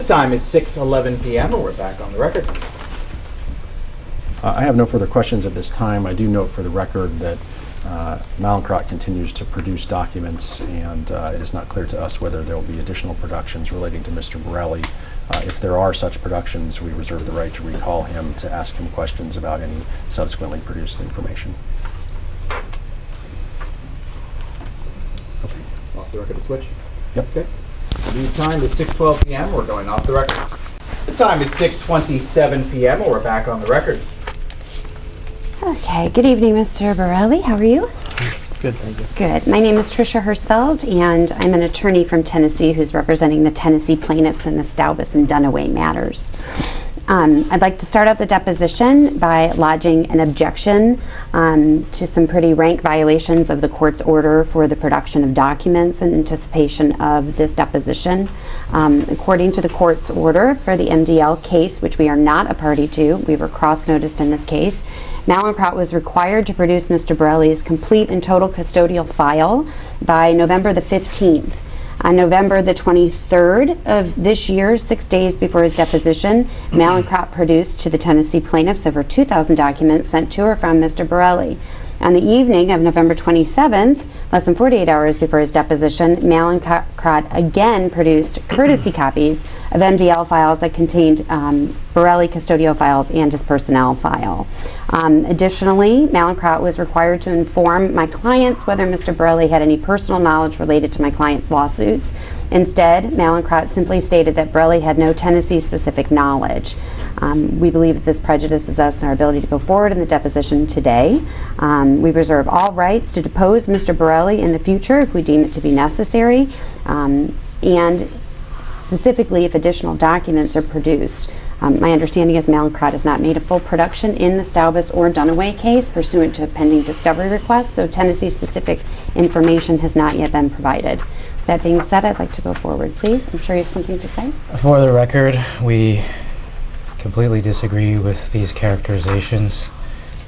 time is 6:11 p.m. and we're back on the record. I have no further questions at this time. I do note for the record that Mallinckrodt continues to produce documents, and it is not clear to us whether there will be additional productions relating to Mr. Borelli. If there are such productions, we reserve the right to recall him to ask him questions about any subsequently produced information. Okay. Off the record to switch? Yep. Okay. The time is 6:12 p.m. We're going off the record. The time is 6:27 p.m. and we're back on the record. Okay, good evening, Mr. Borelli. How are you? Good, thank you. Good. My name is Tricia Herzfeld, and I'm an attorney from Tennessee who's representing the Tennessee plaintiffs in the Staubus and Dunaway matters. I'd like to start out the deposition by lodging an objection to some pretty rank violations of the court's order for the production of documents in anticipation of this deposition. According to the court's order for the MDL case, which we are not a party to, we were cross-noticed in this case, Mallinckrodt was required to produce Mr. Borelli's complete and total custodial file by November the 15th. On November the 23rd of this year, 6 days before his deposition, Mallinckrodt produced to the Tennessee plaintiffs over 2,000 documents sent to or from Mr. Borelli. On the evening of November 27th, less than 48 hours before his deposition, Mallinckrodt again produced courtesy copies of MDL files that contained Borelli custodial files and his personnel file. Additionally, Mallinckrodt was required to inform my clients whether Mr. Borelli had any personal knowledge related to my client's lawsuits. Instead, Mallinckrodt simply stated that Borelli had no Tennessee-specific knowledge. We believe that this prejudices us in our ability to go forward in the deposition today. We reserve all rights to depose Mr. Borelli in the future if we deem it to be necessary, and specifically if additional documents are produced. My understanding is Mallinckrodt has not made a full production in the Staubus or Dunaway case pursuant to a pending discovery request, so Tennessee-specific information has not yet been provided. That being said, I'd like to go forward, please. I'm sure you have something to say. For the record, we completely disagree with these characterizations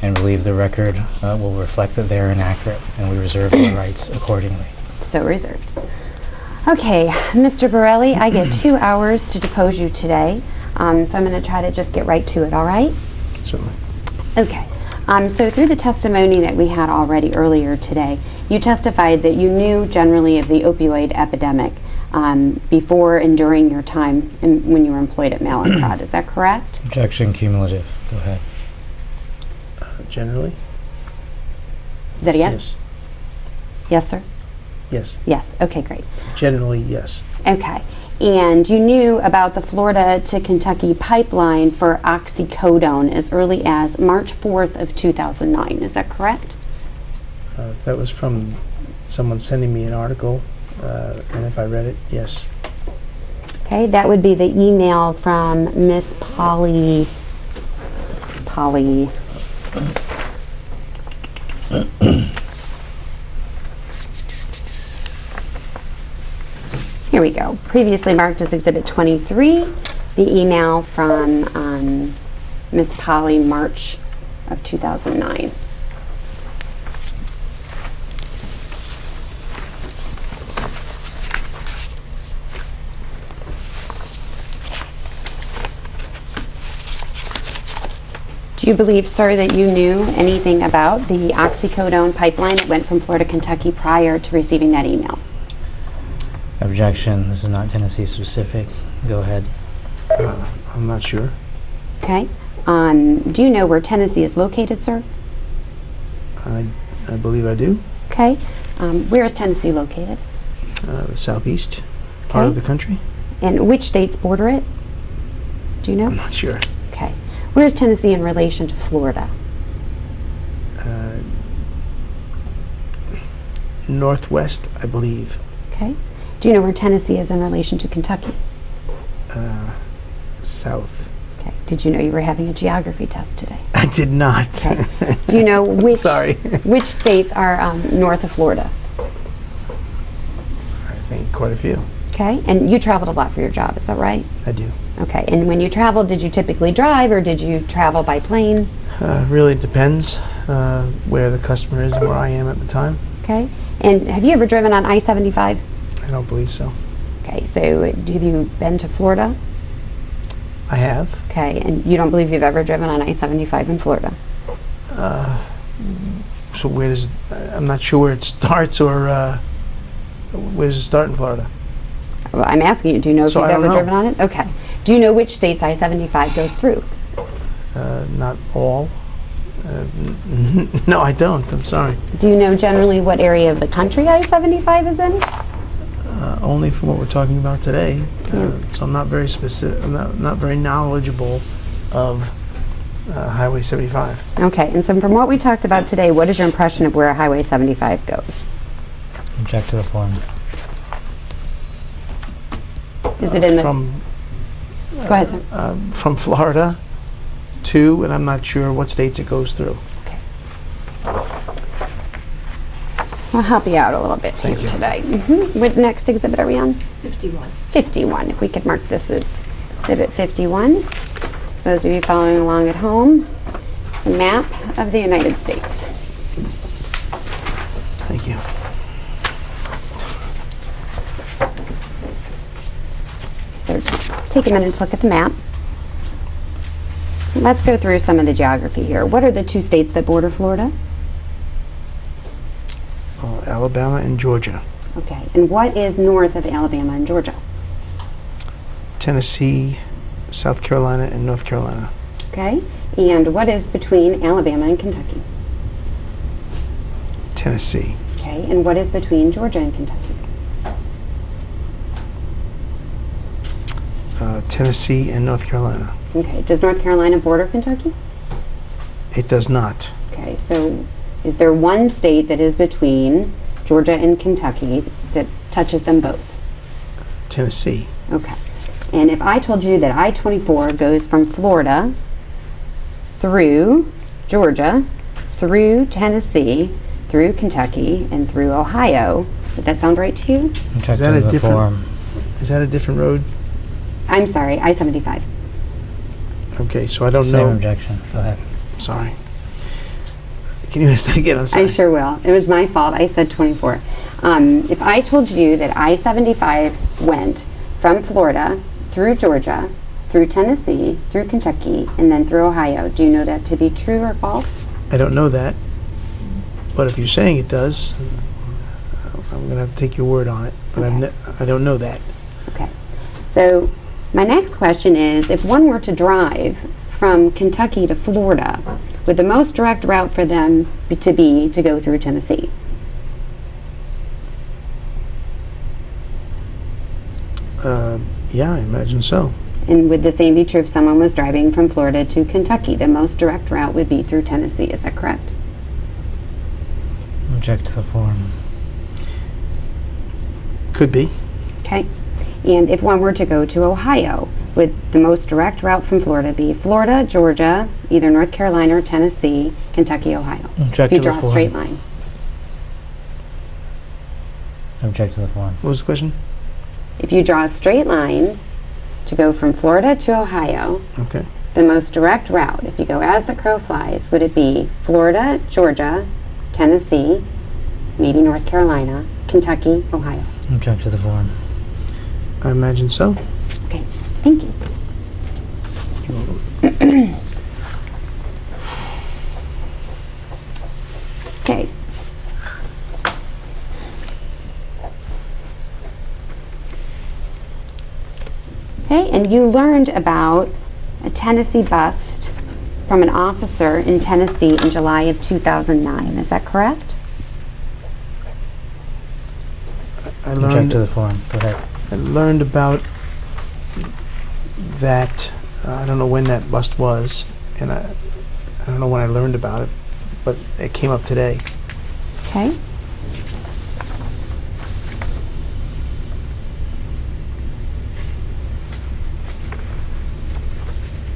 and believe the record will reflect that they're inaccurate, and we reserve our rights accordingly. So reserved. Okay, Mr. Borelli, I get 2 hours to depose you today, so I'm going to try to just get right to it, all right? Certainly. Okay. So through the testimony that we had already earlier today, you testified that you knew generally of the opioid epidemic before and during your time when you were employed at Mallinckrodt. Is that correct? Objection cumulative. Go ahead. Generally? Is that a yes? Yes, sir? Yes. Yes. Okay, great. Generally, yes. Okay. And you knew about the Florida to Kentucky pipeline for oxycodone as early as March 4th of 2009. Is that correct? That was from someone sending me an article, and if I read it, yes. Okay, that would be the email from Miss Polly. Here we go. Previously marked as Exhibit 23, the email from Miss Polly, March of 2009. Do you believe, sir, that you knew anything about the oxycodone pipeline that went from Florida, Kentucky prior to receiving that email? Objection. This is not Tennessee specific. Go ahead. I'm not sure. Okay. Do you know where Tennessee is located, sir? I believe I do. Okay. Where is Tennessee located? The southeast part of the country. And which states border it? Do you know? I'm not sure. Okay. Where is Tennessee in relation to Florida? Northwest, I believe. Okay. Do you know where Tennessee is in relation to Kentucky? South. Okay. Did you know you were having a geography test today? I did not. Okay. Do you know which Sorry. which states are north of Florida? I think quite a few. Okay. And you traveled a lot for your job, is that right? I do. Okay. And when you traveled, did you typically drive or did you travel by plane? Really depends where the customer is and where I am at the time. Okay. And have you ever driven on I-75? I don't believe so. Okay. So have you been to Florida? I have. Okay, and you don't believe you've ever driven on I-75 in Florida? So where does I'm not sure where it starts or where does it start in Florida? Well, I'm asking you, do you know if So you've I don't ever know. driven on it? Okay. Do you know which states I-75 goes through? Not all. No, I don't. I'm sorry. Do you know generally what area of the country I-75 is in? Only from what we're talking about today. So I'm not very specific. I'm not very knowledgeable of Highway 75. Okay, and so from what we talked about today, what is your impression of where Highway 75 goes? Object to the form. Is it in the... From Go ahead, sir. from Florida to, and I'm not sure what states it goes through. I'll help you out a little bit here Thank you. today. What next exhibit are we on? 51. 51. If we could mark this as exhibit 51. Those of you following along at home, it's a map of the United States. Thank you. So take a minute to look at the map. Let's go through some of the geography here. What are the two states that border Florida? Alabama and Georgia. Okay, and what is north of Alabama and Georgia? Tennessee, South Carolina, and North Carolina. Okay, and what is between Alabama and Kentucky? Tennessee. Okay, and what is between Georgia and Kentucky? Tennessee and North Carolina. Okay, does North Carolina border Kentucky? It does not. Okay, so is there one state that is between Georgia and Kentucky that touches them both? Tennessee. Okay. And if I told you that I-24 goes from Florida through Georgia, through Tennessee, through Kentucky, and through Ohio, would that sound right to you? Object that to a the different- form. Is that a different road? I'm sorry, I-75. Okay, so I don't Same know. objection. Go ahead. Sorry. Can you ask that again? I'm sorry. I sure will. It was my fault. I said 24. If I told you that I-75 went from Florida through Georgia, through Tennessee, through Kentucky, and then through Ohio, do you know that to be true or false? I don't know that. But if you're saying it does, I'm going to have to take your word on it. But Okay. I don't know that. Okay. So my next question is, if one were to drive from Kentucky to Florida, would the most direct route for them be to go through Tennessee? Yeah, I imagine so. And would the same be true if someone was driving from Florida to Kentucky? The most direct route would be through Tennessee. Is that correct? Object to the form. Could be. Okay. And if one were to go to Ohio, would the most direct route from Florida be Florida, Georgia, either North Carolina or Tennessee, Kentucky, Ohio? Object If you to the draw a form. straight line. Object to the form. What was the question? If you draw a straight line to go from Florida to Ohio, Okay. the most direct route, if you go as the crow flies, would it be Florida, Georgia, Tennessee, maybe North Carolina, Kentucky, Ohio? Object to the form. I imagine so. Okay, thank you. You're welcome. Okay. Okay, and you learned about a Tennessee bust from an officer in Tennessee in July of 2009. Is that correct? I Object learned to the form. Go ahead. I learned about that. I don't know when that bust was, and I don't know when I learned about it, but it came up today. Okay.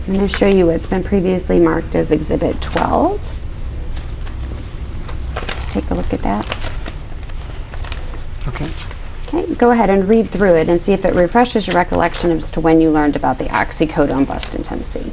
I'm going to show you what's been previously marked as Exhibit 12. Take a look at that. Okay. Okay, go ahead and read through it and see if it refreshes your recollection as to when you learned about the oxycodone bust in Tennessee.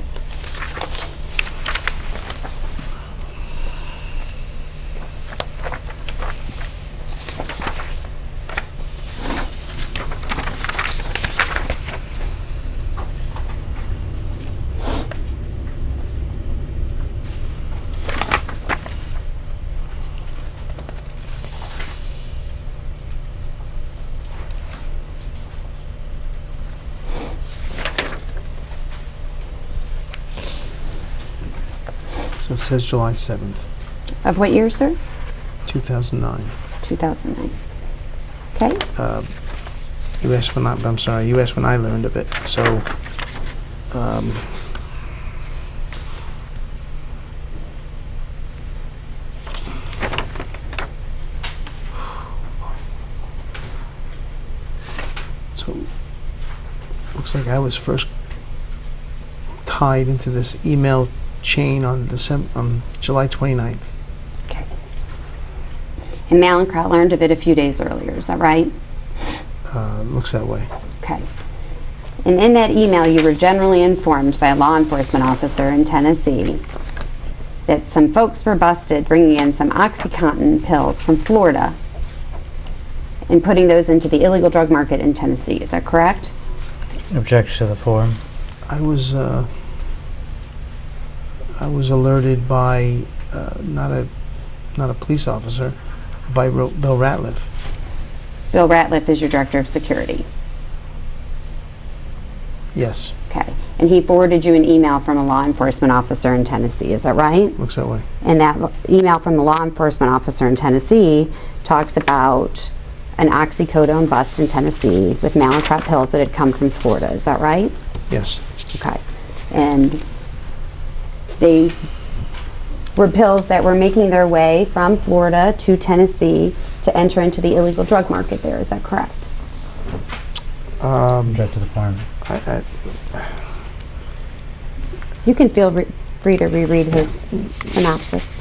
So it says July 7th, Of what year, sir? 2009. 2009. Okay. You asked when I learned of it. So, looks like I was first tied into this email chain on July 29th. Okay. And Mallinckrodt learned of it a few days earlier, is that right? Looks that way. Okay. And in that email, you were generally informed by a law enforcement officer in Tennessee that some folks were busted bringing in some OxyContin pills from Florida and putting those into the illegal drug market in Tennessee. Is that correct? Objection to the form. I was alerted by not a police officer, by Bill Ratliff. Bill Ratliff is your director of security. Yes, Okay. And he forwarded you an email from a law enforcement officer in Tennessee. Is that right? looks that way. And that email from the law enforcement officer in Tennessee talks about an oxycodone bust in Tennessee with Mallinckrodt pills that had come from Florida. Is that right? Yes, Okay. And they were pills that were making their way from Florida to Tennessee to enter into the illegal drug market there. Is that correct? Object to the form. You can feel free to reread his synopsis.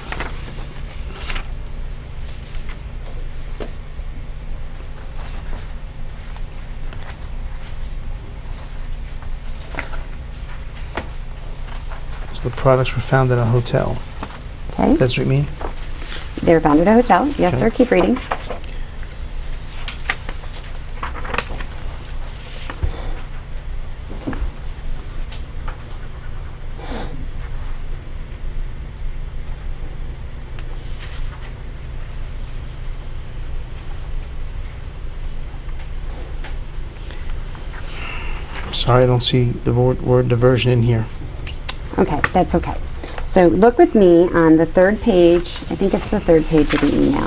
so the products were found at a hotel. Okay. That's what you mean? They were found at a hotel. Yes, Okay. sir. Keep reading. Sorry, I don't see the word diversion in here. Okay, that's okay. So look with me on the third page. I think it's the third page of the email.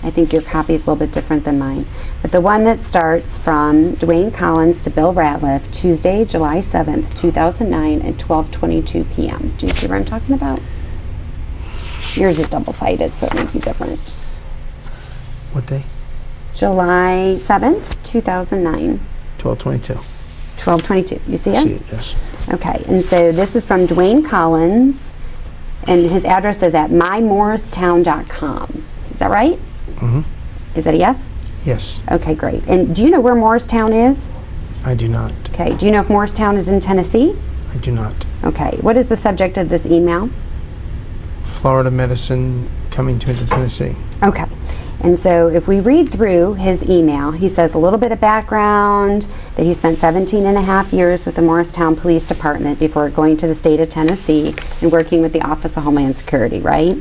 I think your copy is a little bit different than mine. But the one that starts from Dwayne Collins to Bill Ratliff, Tuesday, July 7th, 2009 at 12:22 p.m. Do you see what I'm talking about? Yours is double-sided, so it might be different. What day? July 7th, 2009, 12:22. 12:22. You see it? See it, yes. Okay, and so this is from Dwayne Collins, and his address is at mymorristown.com. Is that right? Mm-hmm. Is that a yes? Yes, Okay, great. And do you know where Morristown is? I do not. Okay, do you know if Morristown is in Tennessee? I do not. Okay, what is the subject of this email? Florida medicine coming into Tennessee. Okay, and so if we read through his email, he says a little bit of background, that he spent 17 and a half years with the Morristown Police Department before going to the state of Tennessee and working with the Office of Homeland Security, right?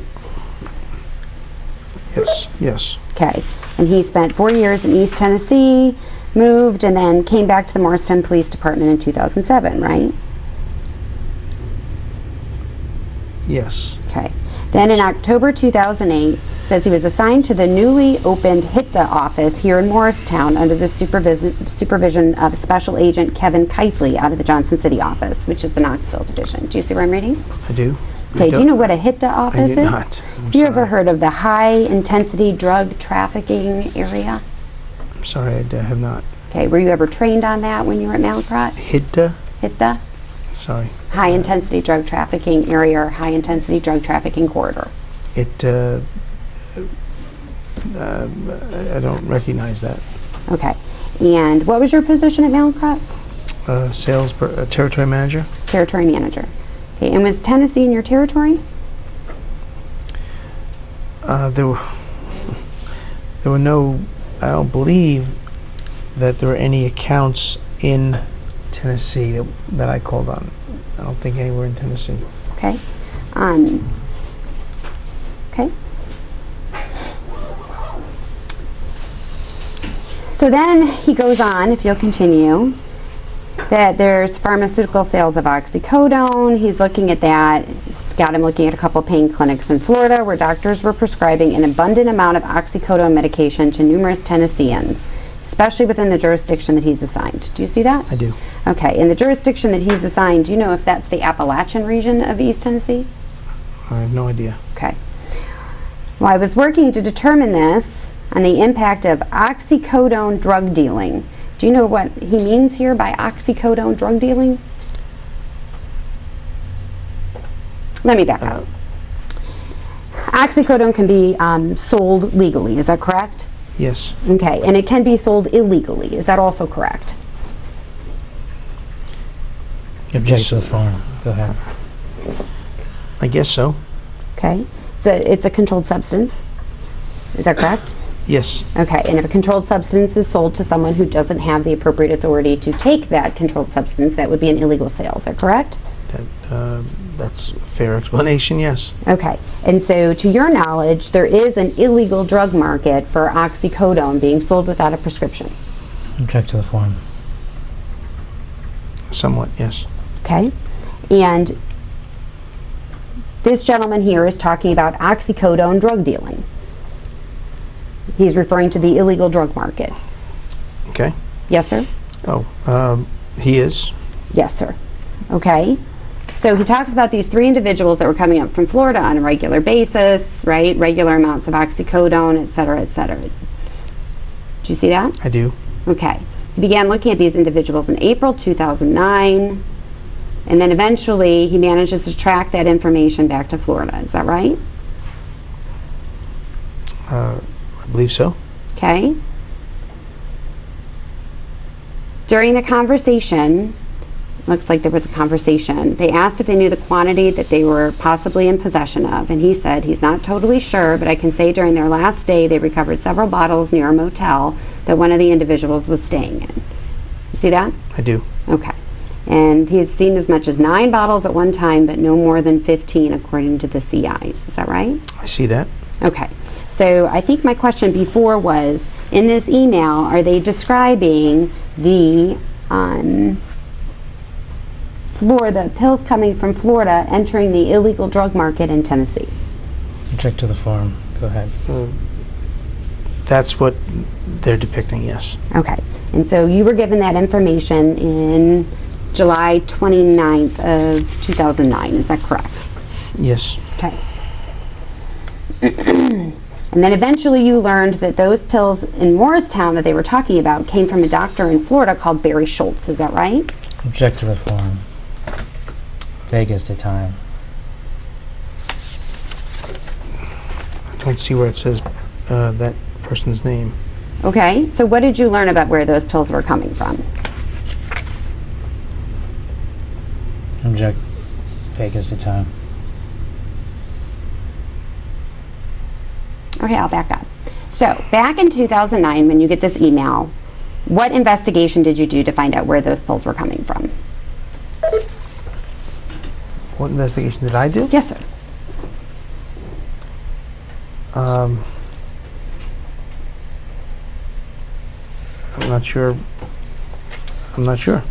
Yes, yes. Okay, and he spent 4 years in East Tennessee, moved, and then came back to the Morristown Police Department in 2007, right? Yes. Okay. Then in October 2008, says he was assigned to the newly opened HITTA office here in Morristown under the supervision of Special Agent Kevin Keithley out of the Johnson City office, which is the Knoxville division. Do you see what I'm reading? I do. Okay, do you know what a HITTA office do is? not. I'm Have you ever sorry. heard of the high intensity drug trafficking area? I'm sorry, I have not. Okay, were you ever trained on that when you were at Mallinckrodt? HITTA? HITTA? Sorry. High intensity drug trafficking area or high intensity drug trafficking corridor. I don't recognize that. Okay. And what was your position at Mallinckrodt? Territory manager? Territory manager. Okay, and was Tennessee in your territory? There were no, I don't believe that there were any accounts in Tennessee that I called on. I don't think anywhere in Tennessee. Okay. Okay. So then he goes on, if you'll continue, that there's pharmaceutical sales of oxycodone. He's looking at that. He's got him looking at a couple pain clinics in Florida where doctors were prescribing an abundant amount of oxycodone medication to numerous Tennesseans, especially within the jurisdiction that he's assigned. Do you see that? I do. Okay, in the jurisdiction that he's assigned, do you know if that's the Appalachian region of East Tennessee? I have no idea. Okay. Well, I was working to determine this on the impact of oxycodone drug dealing. Do you know what he means here by oxycodone drug dealing? Let me back up. Oxycodone can be sold legally, is that correct? Yes. Okay, and it can be sold illegally, is that also correct? Object to the form. Go ahead. I guess so. Okay, so it's a controlled substance, is that correct? Yes. Okay, and if a controlled substance is sold to someone who doesn't have the appropriate authority to take that controlled substance, that would be an illegal sale, is that correct? That's a fair explanation, yes. Okay, and so to your knowledge, there is an illegal drug market for oxycodone being sold without a prescription. Object to the form. Somewhat, yes. Okay, and this gentleman here is talking about oxycodone drug dealing. He's referring to the illegal drug market. Okay. Yes, sir? He is. Yes, sir. Okay. So he talks about these three individuals that were coming up from Florida on a regular basis, right? Regular amounts of oxycodone, et cetera, et cetera. Do you see that? I do. Okay. He began looking at these individuals in April 2009, and then eventually he manages to track that information back to Florida. Is that right? I believe so. Okay. During the conversation, looks like there was a conversation, they asked if they knew the quantity that they were possibly in possession of, and he said he's not totally sure, but I can say during their last stay they recovered several bottles near a motel that one of the individuals was staying in. You see that? I do. Okay. And he had seen as much as 9 bottles at one time, but no more than 15 according to the CIs. Is that right? I see that. Okay. So I think my question before was, in this email, are they describing the Florida pills coming from Florida entering the illegal drug market in Tennessee? Object to the form. Go ahead. That's what they're depicting, yes. Okay. And so you were given that information in July 29th of 2009. Is that correct? Yes. Okay. And then eventually you learned that those pills in Morristown that they were talking about came from a doctor in Florida called Barry Schultz. Is that right? Object to the form. Vague as to time. I don't see where it says that person's name. Okay. So what did you learn about where those pills were coming from? Object. Vague as to time. Okay, I'll back up. So back in 2009, when you get this email, what investigation did you do to find out where those pills were coming from? What investigation did I do? Yes, sir. I'm not sure. I'm not sure.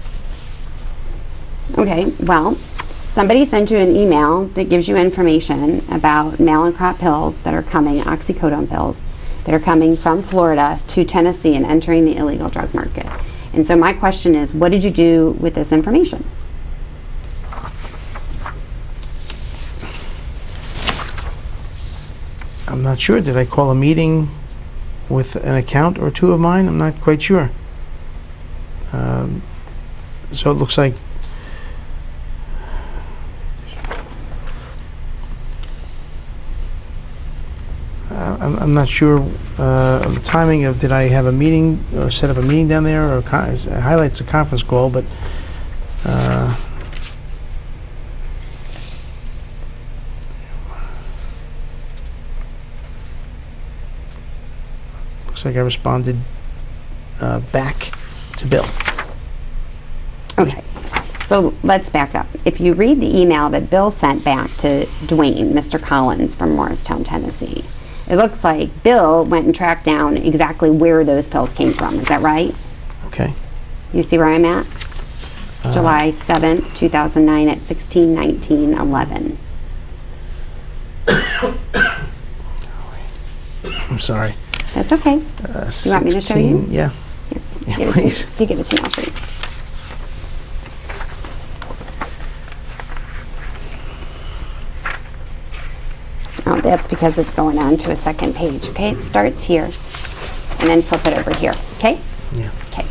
Okay, well, somebody sent you an email that gives you information about Mallinckrodt pills that are coming, oxycodone pills, that are coming from Florida to Tennessee and entering the illegal drug market. And so my question is, what did you do with this information? I'm not sure. Did I call a meeting with an account or two of mine? I'm not quite sure. So it looks like I'm not sure of the timing of, did I have a meeting or set up a meeting down there, or it highlights a conference call, but looks like I responded back to Bill. Okay, so let's back up. If you read the email that Bill sent back to Dwayne, Mr. Collins from Morristown, Tennessee, it looks like Bill went and tracked down exactly where those pills came from. Is that right? Okay. You see where I'm at? July 7th, 2009 at 16:19:11. I'm sorry. That's okay. You want me to show you? Yeah. Yeah, please. If you give it to me, I'll show you. Oh, that's because it's going on to a second page. Okay, it starts here and then flip it over here. Okay? Yeah. Okay.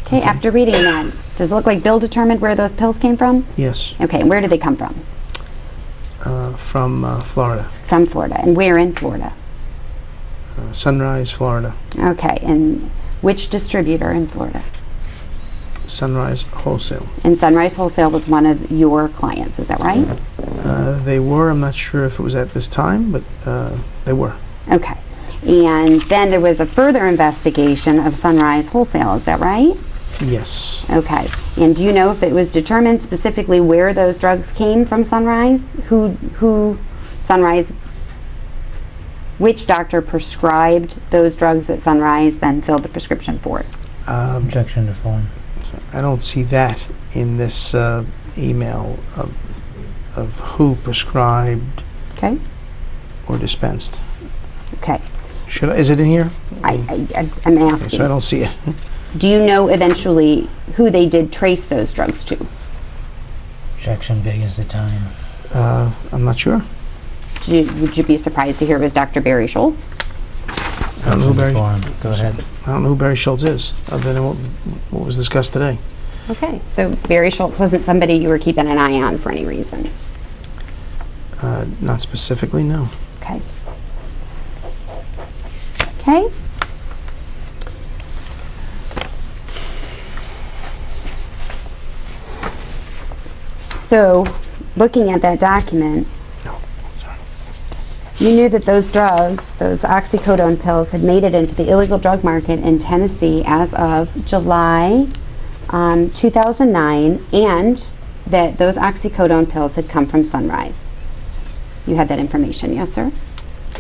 Okay, after reading that, does it look like Bill determined where those pills came from? Yes. Okay, and where did they come from? From Florida. From Florida. And where in Florida? Sunrise, Florida. Okay, and which distributor in Florida? Sunrise Wholesale. And Sunrise Wholesale was one of your clients, is that right? They were. I'm not sure if it was at this time, but they were. Okay. And then there was a further investigation of Sunrise Wholesale, is that right? Yes. Okay. And do you know if it was determined specifically where those drugs came from Sunrise? Who Sunrise, which doctor prescribed those drugs at Sunrise, then filled the prescription for it? Objection to form. I don't see that in this email of who prescribed Okay. or dispensed. Okay. Is it in here? I'm Okay, asking. so I don't see it. Do you know eventually who they did trace those drugs to? Objection big as the time. I'm not sure. Would you be surprised to hear it was Dr. Barry Schultz? I don't know who Barry. Go ahead. I don't know who Barry Schultz is, other than what was discussed today. Okay, so Barry Schultz wasn't somebody you were keeping an eye on for any reason? Not specifically, no. Okay. Okay. So, looking at that document, you knew that those drugs, those oxycodone pills, had made it into the illegal drug market in Tennessee as of July 2009, and that those oxycodone pills had come from Sunrise. You had that information, yes, sir?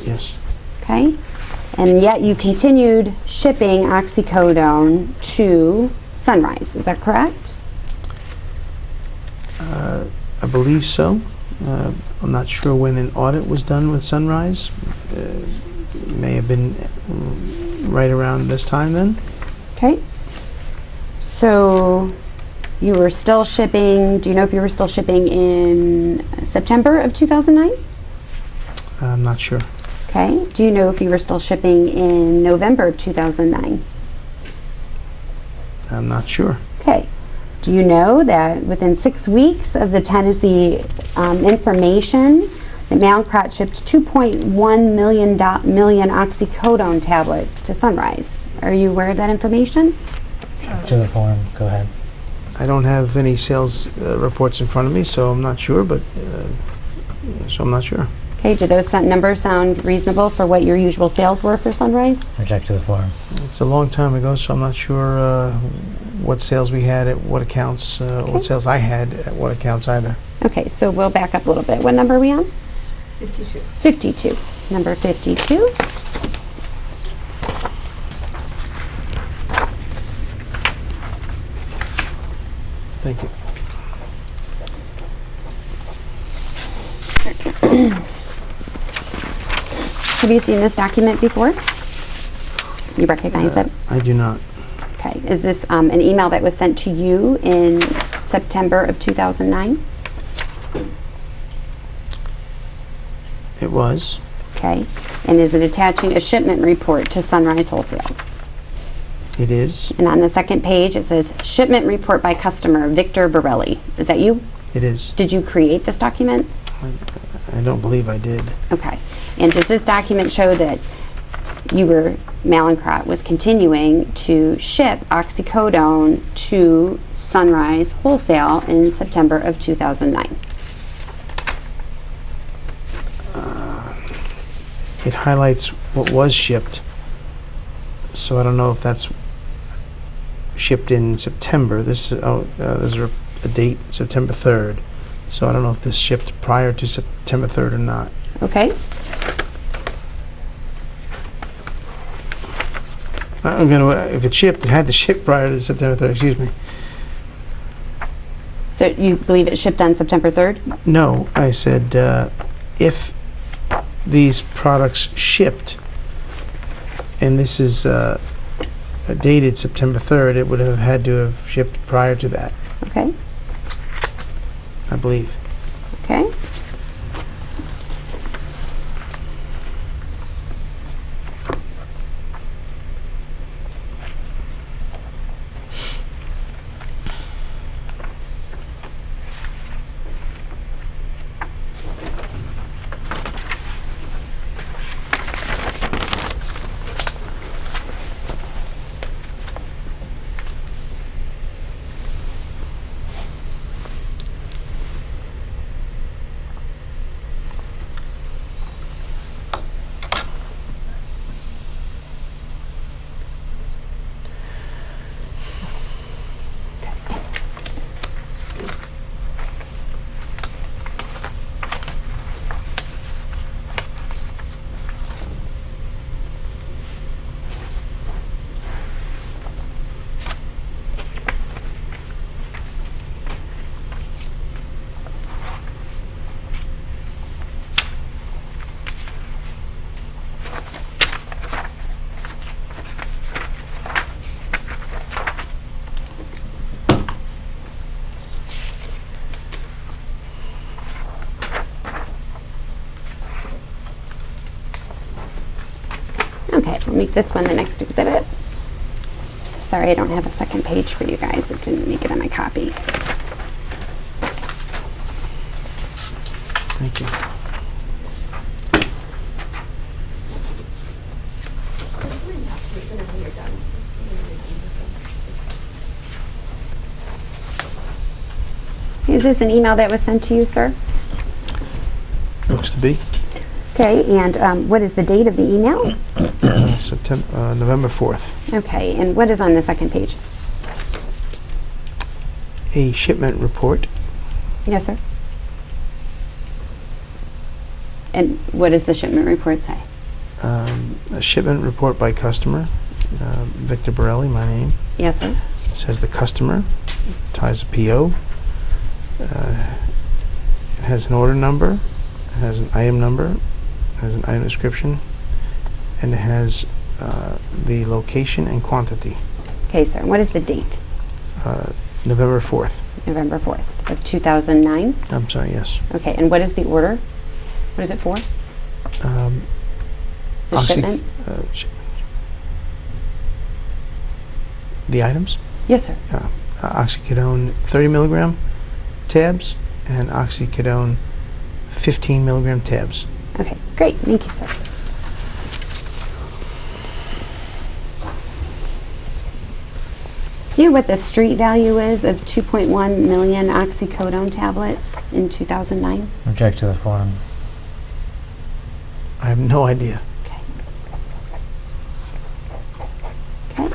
Yes. Okay. And yet you continued shipping oxycodone to Sunrise. Is that correct? I believe so. I'm not sure when an audit was done with Sunrise. It may have been right around this time then. Okay. So you were still shipping, do you know if you were still shipping in September of 2009? I'm not sure. Okay. Do you know if you were still shipping in November of 2009? I'm not sure. Okay. Do you know that within 6 weeks of the Tennessee information, that Mallinckrodt shipped 2.1 million oxycodone tablets to Sunrise? Are you aware of that information? To the form. Go ahead. I don't have any sales reports in front of me, so I'm not sure, but I'm not sure. Okay, do those numbers sound reasonable for what your usual sales were for Sunrise? Reject to the form. It's a long time ago, so I'm not sure what sales we had at what accounts, what sales I had at what accounts either. Okay, so we'll back up a little bit. What number are we on? 52. 52. Number 52. Thank you. Have you seen this document before? You recognize it? I do not. Okay. Is this an email that was sent to you in September of 2009? It was. Okay. And is it attaching a shipment report to Sunrise Wholesale? It is. And on the second page, it says shipment report by customer, Victor Borelli. Is that you? It is. Did you create this document? I don't believe I did. Okay. And does this document show that Mallinckrodt was continuing to ship oxycodone to Sunrise Wholesale in September of 2009? It highlights what was shipped, so I don't know if that's shipped in September. There's a date, September 3rd. So I don't know if this shipped prior to September 3rd or not. Okay. If it shipped, it had to ship prior to September 3rd, excuse me. So you believe it shipped on September 3rd? No, I said if these products shipped, and this is dated September 3rd, it would have had to have shipped prior to that, Okay. I believe. Okay. Okay, we'll make this one the next exhibit. Sorry, I don't have a second page for you guys. It didn't make it on my copy. Thank you. Is this an email that was sent to you, sir? Looks to be. Okay, and what is the date of the email? November 4th. Okay, and what is on the second page? A shipment report. Yes, sir. And what does the shipment report say? A shipment report by customer, Victor Borelli, my name. Yes, sir. It says the customer, ties a PO. It has an order number, it has an item number, it has an item description, and it has the location and quantity. Okay, sir. What is the date? November 4th. November 4th of 2009. I'm sorry, yes. Okay, and what is the order? What is it for? The shipment? Shipment. The items? Yes, sir. Oxycodone 30 milligram tabs and oxycodone 15 milligram tabs. Okay, great. Thank you, sir. Do you know what the street value is of 2.1 million oxycodone tablets in 2009? Object to the form. I have no idea. Okay. Okay.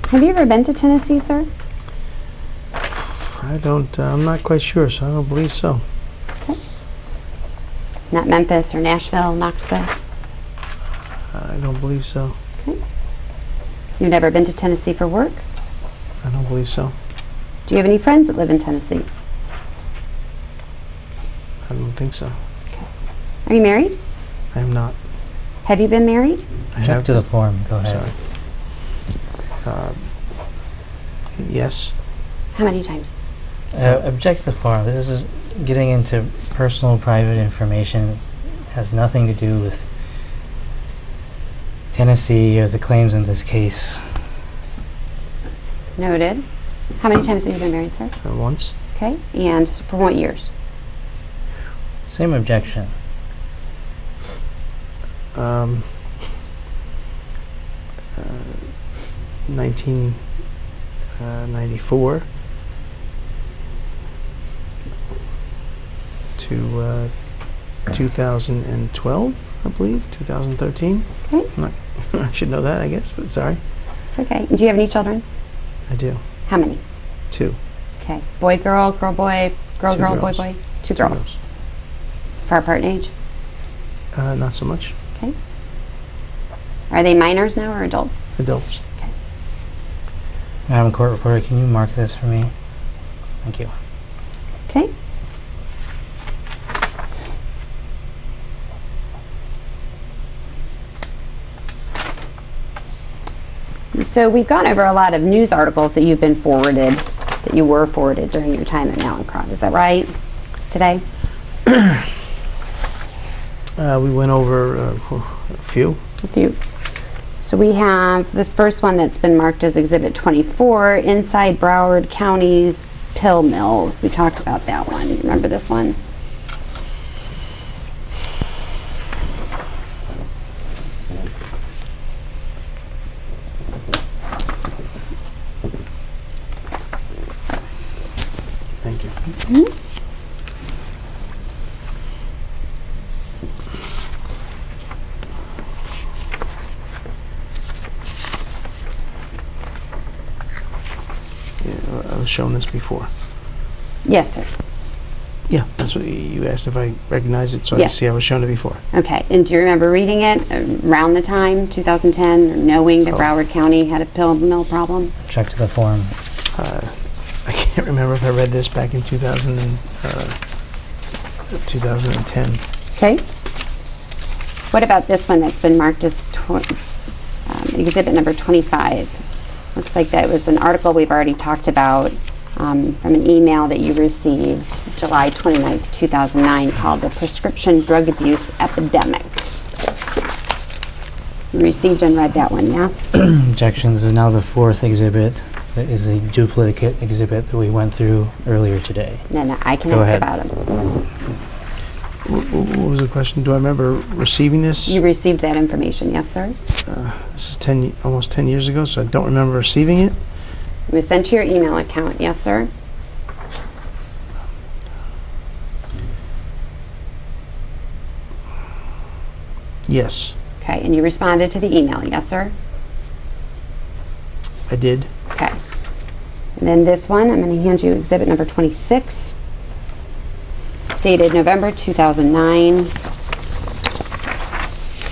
Have you ever been to Tennessee, sir? I'm not quite sure, so I don't believe so. Not Memphis or Nashville, Knoxville? I don't believe so. You've never been to Tennessee for work? I don't believe so. Do you have any friends that live in Tennessee? I don't think so. Are you married? I am not. Have you been married? I Check to the form. Go ahead. Sorry. Yes. How many times? Object to the form. This is getting into personal, private information. It has nothing to do with Tennessee or the claims in this case. Noted. How many times have you been married, sir? Once. Okay. And for what years? Same objection. 1994 to 2012, I believe, 2013. Okay. I should know that, I guess, but sorry. It's okay. Do you have any children? I do. How many? 2. Okay. Boy, girl, girl, boy, girl, 2 girl, boy, girls. boy. Two girls. Far apart in age? Not so much. Okay. Are they minors now or adults? Adults. Madam Court Reporter, can you mark this for me? Thank you. Okay. So we've gone over a lot of news articles that you've been forwarded, that you were forwarded during your time at Mallinckrodt. Is that right? Today? We went over a few. A few. So we have this first one that's been marked as Exhibit 24, inside Broward County's pill mills. We talked about that one. Remember this one? Thank you. I was shown this before. Yes, sir. Yeah, that's what you asked if I recognize it, so Yeah. I see I was shown it before. Okay. And do you remember reading it around the time, 2010, or knowing that Broward County had a pill mill problem? Check to the form. I can't remember if I read this back in 2010. Okay. What about this one that's been marked as Exhibit number 25? Looks like that was an article we've already talked about from an email that you received July 29th, 2009, called The Prescription Drug Abuse Epidemic. You received and read that one, yes? Objection. This is now the 4th exhibit. That is a duplicate exhibit that we went through earlier today. Then I can Go ask ahead. about it. What was the question? Do I remember receiving this? You received that information, yes, sir? This is almost 10 years ago, so I don't remember receiving it. It was sent to your email account, yes, sir? Yes, Okay, and you responded to the email, yes, sir? I did. Okay. And then this one, I'm going to hand you exhibit number 26, dated November 2009,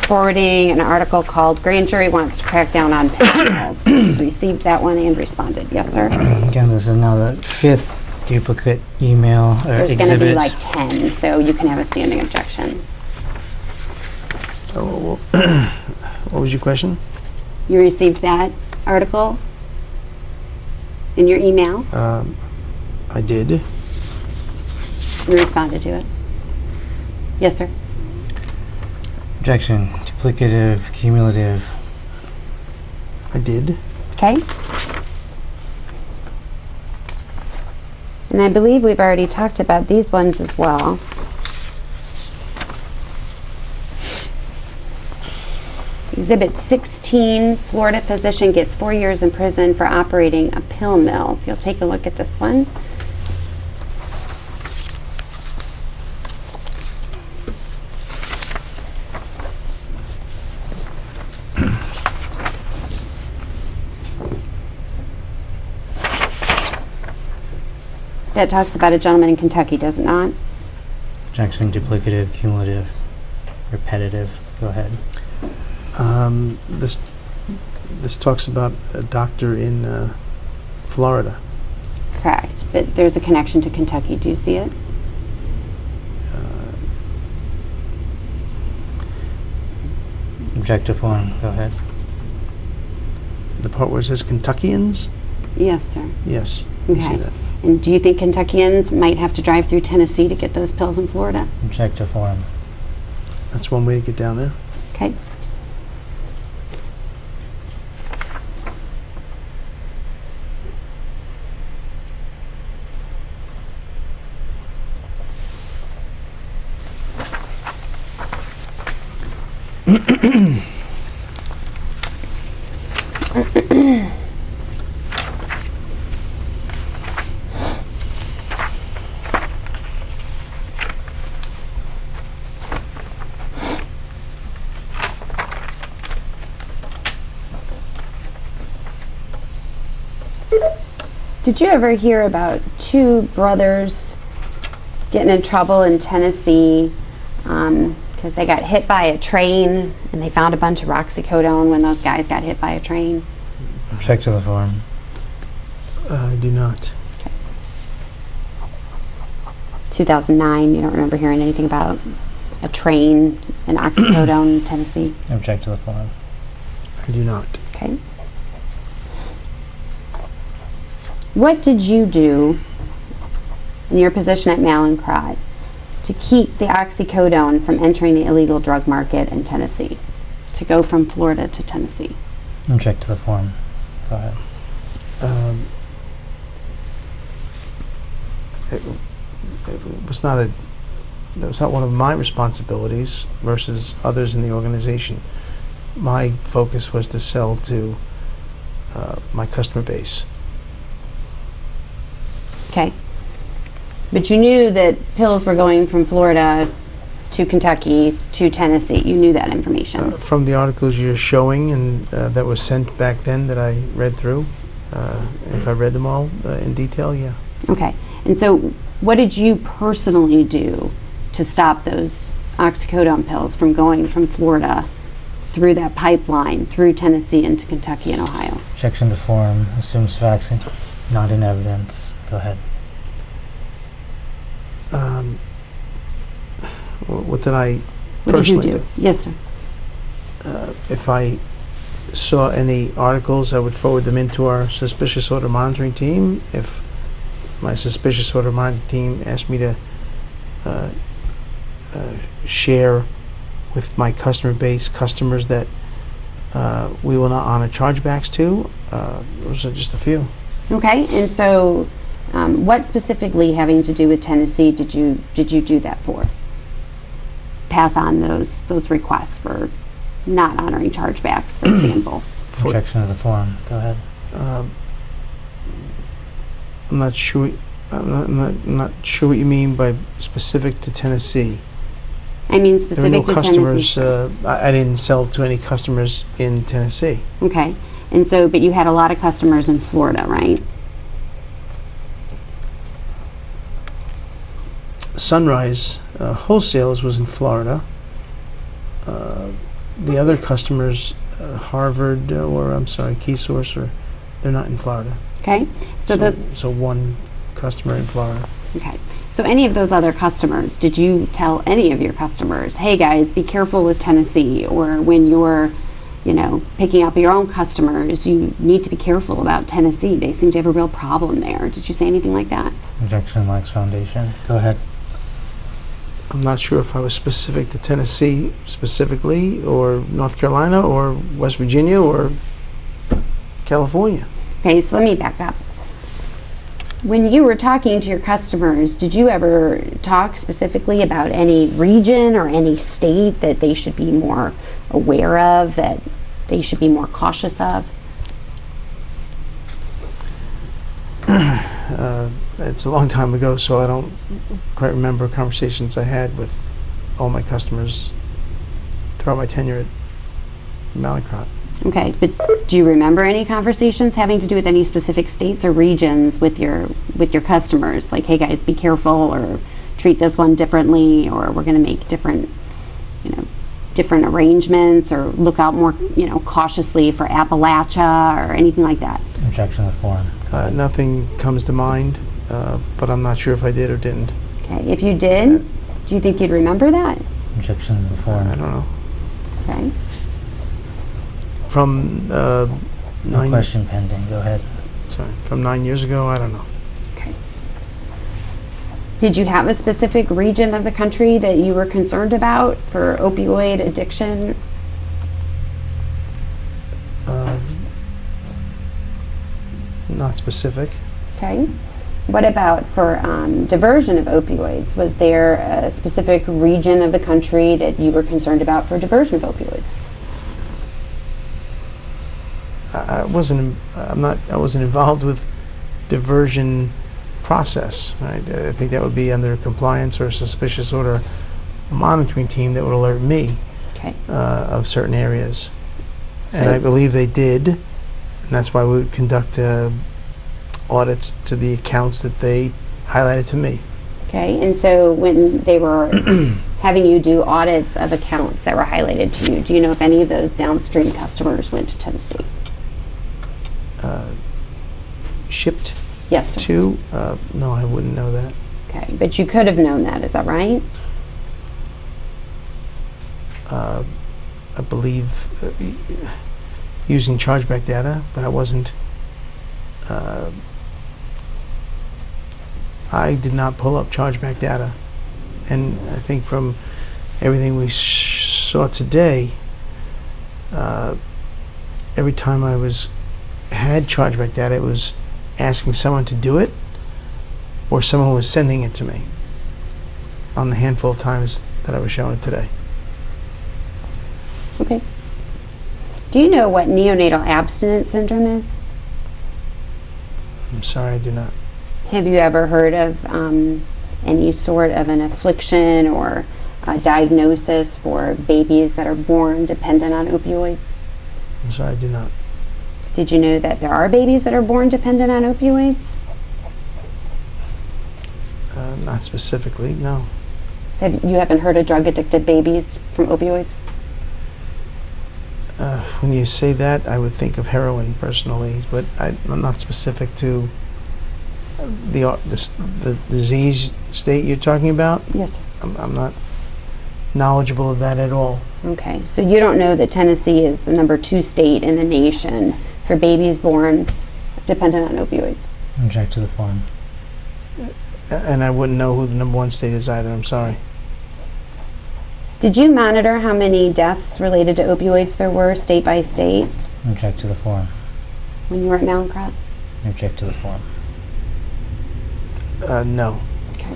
forwarding an article called Grand Jury Wants to Crack Down on Pedophiles. Received that one and responded. Yes, sir? Again, this is now the 5th duplicate email There's exhibit. going to be like 10, so you can have a standing objection. Oh, what was your question? You received that article in your email? I did. You responded to it? Yes, sir? Objection. Duplicative, cumulative. I did. Okay. And I believe we've already talked about these ones as well. Exhibit 16, Florida physician gets 4 years in prison for operating a pill mill. If you'll take a look at this one. That talks about a gentleman in Kentucky, does it not? Objection, duplicative, cumulative, repetitive. Go ahead. This talks about a doctor in Florida. Correct, but there's a connection to Kentucky. Do you see it? Object to form. Go ahead. The part where it says Kentuckians? Yes, sir. Yes, I see Okay. that. And do you think Kentuckians might have to drive through Tennessee to get those pills in Florida? Object to form. That's one way to get down there. Okay. Did you ever hear about two brothers getting in trouble in Tennessee because they got hit by a train and they found a bunch of oxycodone when those guys got hit by a train? Object to the form. I do not. 2009, you don't remember hearing anything about a train and oxycodone in Tennessee? Object to the form. I do not. Okay. What did you do in your position at Mallinckrodt to keep the oxycodone from entering the illegal drug market in Tennessee, to go from Florida to Tennessee? Object to the form. Go ahead. It was not that was not one of my responsibilities versus others in the organization. My focus was to sell to my customer base. Okay. But you knew that pills were going from Florida to Kentucky to Tennessee. You knew that information. From the articles you're showing and that was sent back then that I read through, if I read them all in detail, yeah. Okay. And so what did you personally do to stop those oxycodone pills from going from Florida through that pipeline, through Tennessee into Kentucky and Ohio? Objection to form. Assumes facts not in evidence. Go ahead. What did I What did you personally do? Yes, sir. If I saw any articles, I would forward them into our suspicious order monitoring team. If my suspicious order monitoring team asked me to share with my customer base customers that we will not honor chargebacks to, those are just a few. Okay. And so what specifically having to do with Tennessee did you do that for? Pass on those requests for not honoring chargebacks, for example. Objection to the form. Go ahead. I'm not sure. I'm not sure what you mean by specific to Tennessee. I mean There were no specific to customers. Tennessee. I didn't sell to any customers in Tennessee. Okay. And so, but you had a lot of customers in Florida, right? Sunrise Wholesalers was in Florida. The other customers, Harvard Key Source, they're not in Florida. Okay. So one customer in Florida. Okay. So any of those other customers, did you tell any of your customers, hey guys, be careful with Tennessee, or when you're, picking up your own customers, you need to be careful about Tennessee. They seem to have a real problem there. Did you say anything like that? Objection lacks foundation. Go ahead. I'm not sure if I was specific to Tennessee specifically, or North Carolina, or West Virginia, or California. Okay, so let me back up. When you were talking to your customers, did you ever talk specifically about any region or any state that they should be more aware of, that they should be more cautious of? It's a long time ago, so I don't quite remember conversations I had with all my customers throughout my tenure at Mallinckrodt. Okay, but do you remember any conversations having to do with any specific states or regions with your customers? Like, hey guys, be careful, or treat this one differently, or we're going to make different arrangements, or look out more, cautiously for Appalachia or anything like that. Objection to the form. Nothing comes to mind, but I'm not sure if I did or didn't. Okay, if you did, do you think you'd remember that? Objection to the form. I don't know. Okay. From No 9 question pending. Go ahead. from 9 years ago, I don't know. Okay. Did you have a specific region of the country that you were concerned about for opioid addiction? Not specific. Okay. What about for diversion of opioids? Was there a specific region of the country that you were concerned about for diversion of opioids? I wasn't involved with diversion process. Right? I think that would be under compliance or suspicious order monitoring team that would alert me Okay. of certain areas, and So- I believe they did, and that's why we would conduct audits to the accounts that they highlighted to me. Okay. And so when they were having you do audits of accounts that were highlighted to you, do you know if any of those downstream customers went to Tennessee? Shipped Yes, sir. to? No, I wouldn't know that. Okay. But you could have known that, is that right? I believe using chargeback data, but I wasn't. I did not pull up chargeback data, and I think from everything we saw today, every time I had chargeback data, it was asking someone to do it, or someone was sending it to me. On the handful of times that I was showing it today. Okay. Do you know what neonatal abstinence syndrome is? I'm sorry, I do not. Have you ever heard of any sort of an affliction or a diagnosis for babies that are born dependent on opioids? I'm sorry, I do not. Did you know that there are babies that are born dependent on opioids? Not specifically, no. You haven't heard of drug-addicted babies from opioids? When you say that, I would think of heroin personally, but I'm not specific to the disease state you're talking about. Yes, sir. I'm not knowledgeable of that at all. Okay, so you don't know that Tennessee is the #2 state in the nation for babies born dependent on opioids? Object to the form. And I wouldn't know who the #1 state is either, I'm sorry. Did you monitor how many deaths related to opioids there were state by state Object to the form. when you were at Mallinckrodt? Object to the form. No. Okay.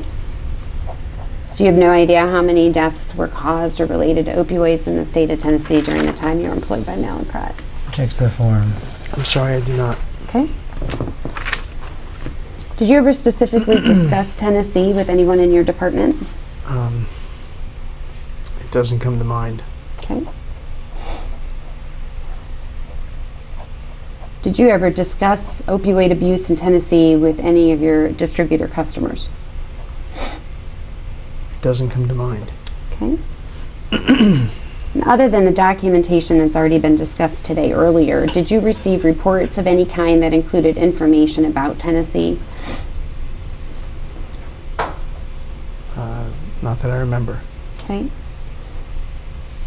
So you have no idea how many deaths were caused or related to opioids in the state of Tennessee during the time you were employed by Mallinckrodt? Object to the form. I'm sorry, I do not. Okay. Did you ever specifically discuss Tennessee with anyone in your department? It doesn't come to mind. Okay. Did you ever discuss opioid abuse in Tennessee with any of your distributor customers? It doesn't come to mind. Okay. And other than the documentation that's already been discussed today earlier, did you receive reports of any kind that included information about Tennessee? Not that I remember. Okay.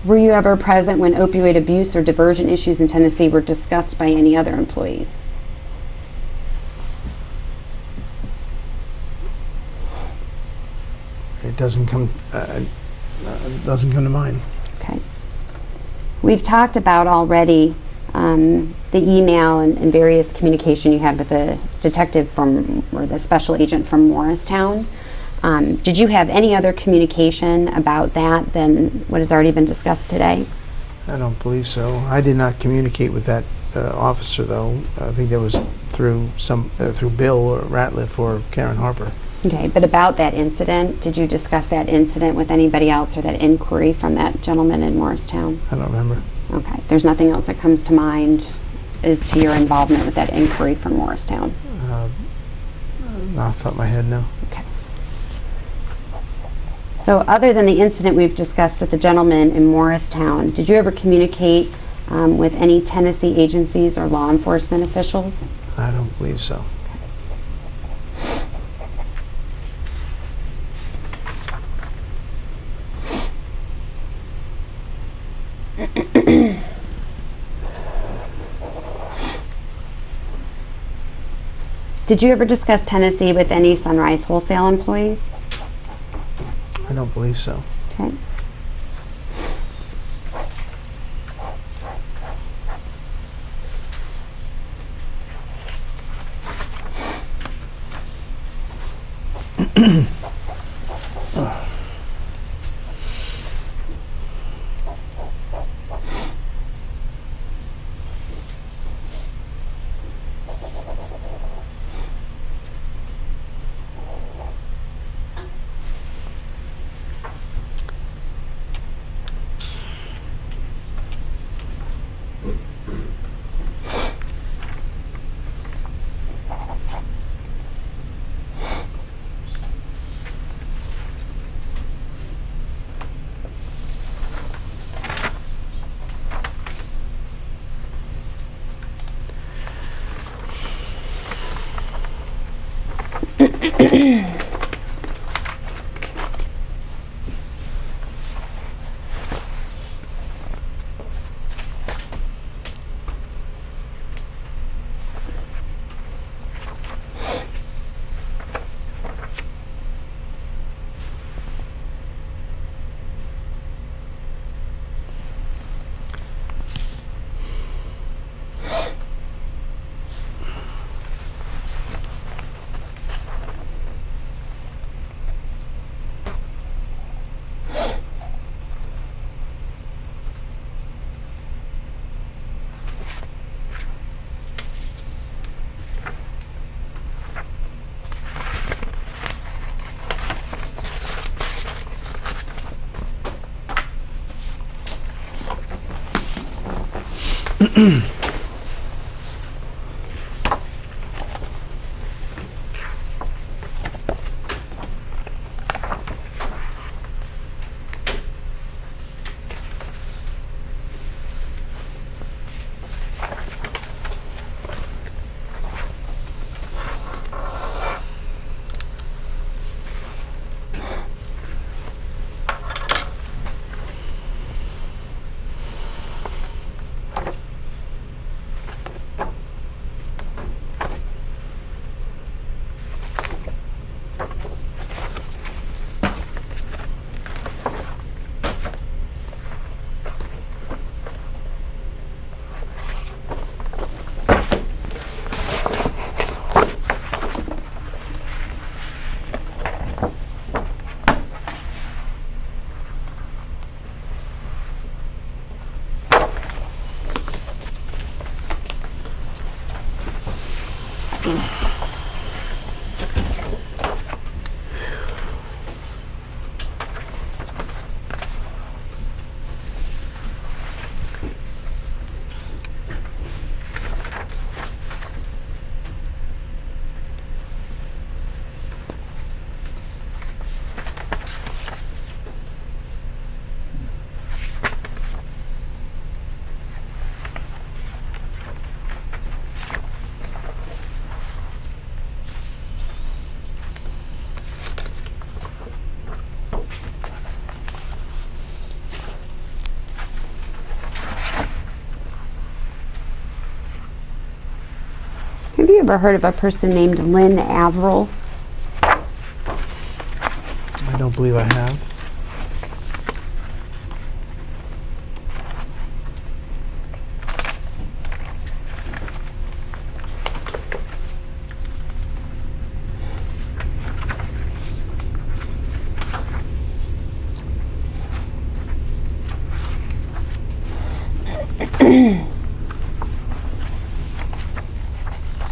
Were you ever present when opioid abuse or diversion issues in Tennessee were discussed by any other employees? It doesn't come to mind. Okay. We've talked about already the email and various communication you had with the detective or the special agent from Morristown. Did you have any other communication about that than what has already been discussed today? I don't believe so. I did not communicate with that officer, though. I think that was through Bill or Ratliff or Karen Harper. Okay, but about that incident, did you discuss that incident with anybody else or that inquiry from that gentleman in Morristown? I don't remember. Okay, there's nothing else that comes to mind as to your involvement with that inquiry from Morristown? Not off the top of my head, no. Okay. So other than the incident we've discussed with the gentleman in Morristown, did you ever communicate with any Tennessee agencies or law enforcement officials? I don't believe so. Did you ever discuss Tennessee with any Sunrise Wholesale employees? I don't believe so. Okay. Have you ever heard of a person named Lynn Averill? I don't believe I have.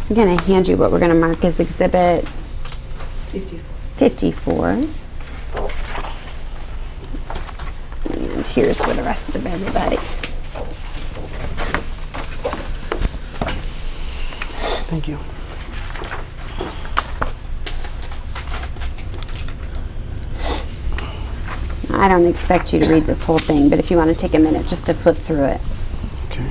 I'm going to hand you what we're going to mark as Exhibit 54. And here's for the rest of everybody. Thank you. I don't expect you to read this whole thing, but if you want to take a minute just to flip through it. Okay.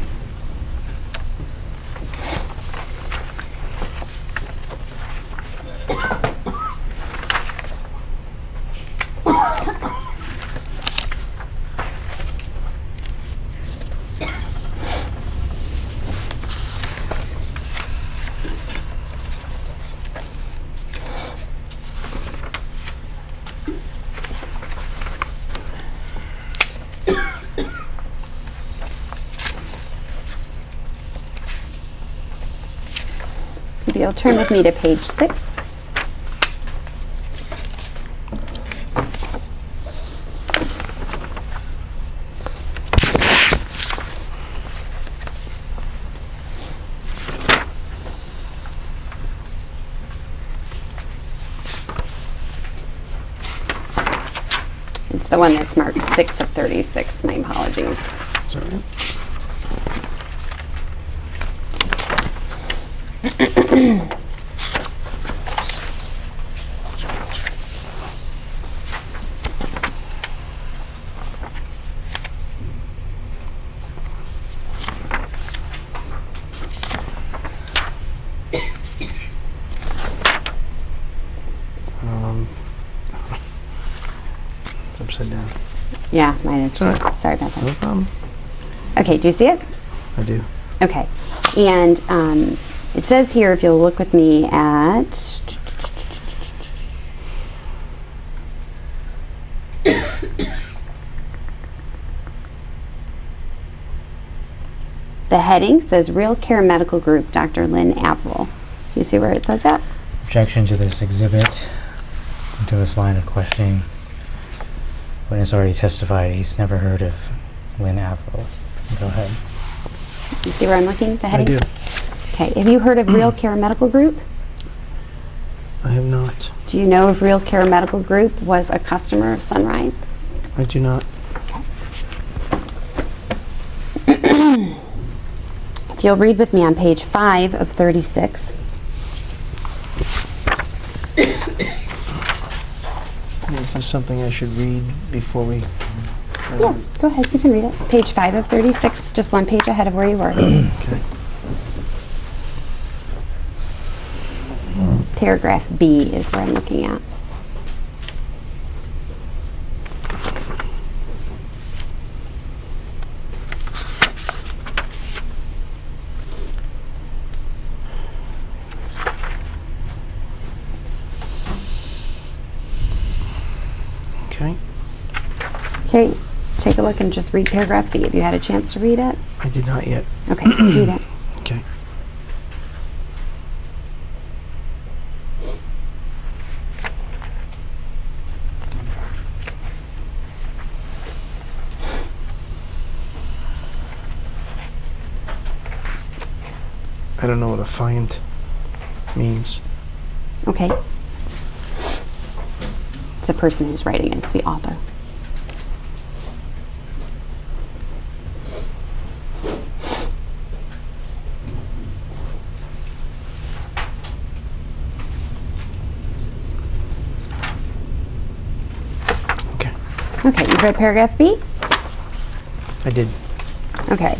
If you'll turn with me to page 6. It's the one that's marked 6 of 36. My apologies. That's all right. It's upside down. Yeah, mine is too. It's all right. Sorry about No that. problem. Okay, do you see it? I do. Okay. And it says here, if you'll look with me at the heading says Real Care Medical Group, Dr. Lynn Averill. You see where it says that? Objection to this exhibit, and to this line of questioning. Witness already testified he's never heard of Lynn Averill. Go ahead. You see where I'm looking? The I heading? do. Okay. Have you heard of Real Care Medical Group? I have not. Do you know if Real Care Medical Group was a customer of Sunrise? I do not. If you'll read with me on page 5 of 36. Is this something I should read before we... Yeah, go ahead. You can read it. Page 5 of 36, just one page ahead of where you were. Okay. Paragraph B is where I'm looking at. Okay. Okay, take a look and just read paragraph B. Have you had a chance to read it? I did not yet. Okay, read it. Okay. I don't know what affiant means. Okay. It's the person who's writing it. It's the author. Okay. Okay, you've read paragraph B? I did. Okay.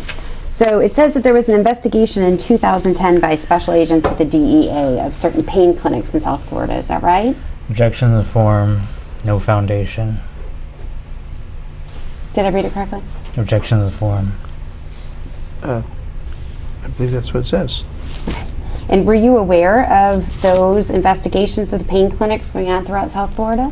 So it says that there was an investigation in 2010 by special agents with the DEA of certain pain clinics in South Florida. Is that right? Objection to the form, no foundation. Did I read it correctly? Objection to the form. I believe that's what it says. And were you aware of those investigations of the pain clinics going on throughout South Florida?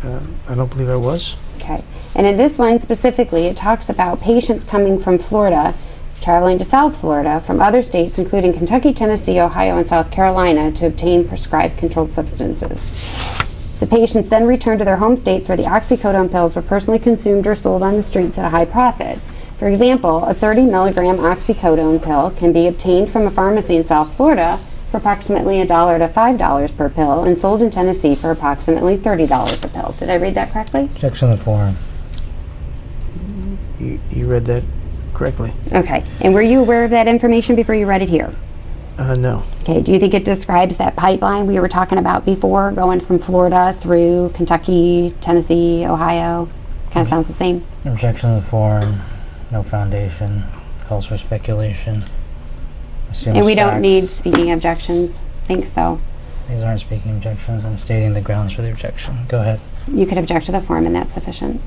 I don't believe I was. Okay. And in this one specifically, it talks about patients coming from Florida, traveling to South Florida from other states, including Kentucky, Tennessee, Ohio, and South Carolina, to obtain prescribed controlled substances. The patients then returned to their home states where the oxycodone pills were personally consumed or sold on the streets at a high profit. For example, a 30 milligram oxycodone pill can be obtained from a pharmacy in South Florida for approximately $1 to $5 per pill and sold in Tennessee for approximately $30 a pill. Did I read that correctly? Objection to the form. You read that correctly. Okay. And were you aware of that information before you read it here? No. Okay. Do you think it describes that pipeline we were talking about before, going from Florida through Kentucky, Tennessee, Ohio? Kind of sounds the same. Objection to the form, no foundation, calls for speculation. And we don't facts. need speaking objections. Thanks, though. These aren't speaking objections. I'm stating the grounds for the objection. Go ahead. You could object to the form, and that's sufficient.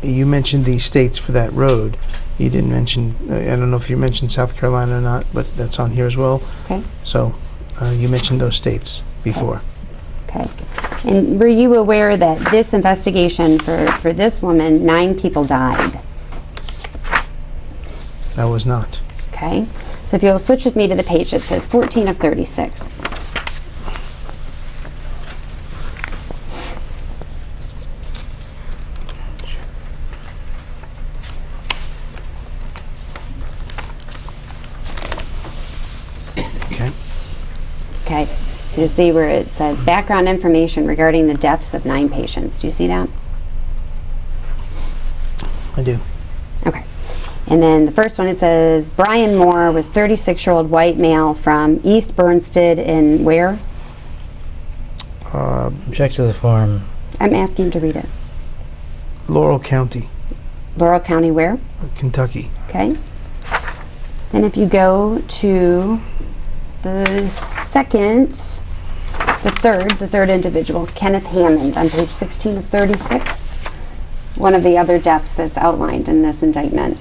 You mentioned the states for that road. You didn't mention, I don't know if you mentioned South Carolina or not, but that's on here as well. Okay. So you mentioned those states before. Okay. And were you aware that this investigation for this woman, 9 people died? I was not. Okay. So if you'll switch with me to the page, it says 14 of 36. Okay. Okay. So you see where it says background information regarding the deaths of 9 patients. Do you see that? I do. Okay. And then the first one, it says Brian Moore was 36-year-old white male from East Bernstead in where? Object to the form. I'm asking to read it. Laurel County, Laurel County where? Kentucky. Okay. Then if you go to the third individual, Kenneth Hammond, on page 16 of 36, one of the other deaths that's outlined in this indictment.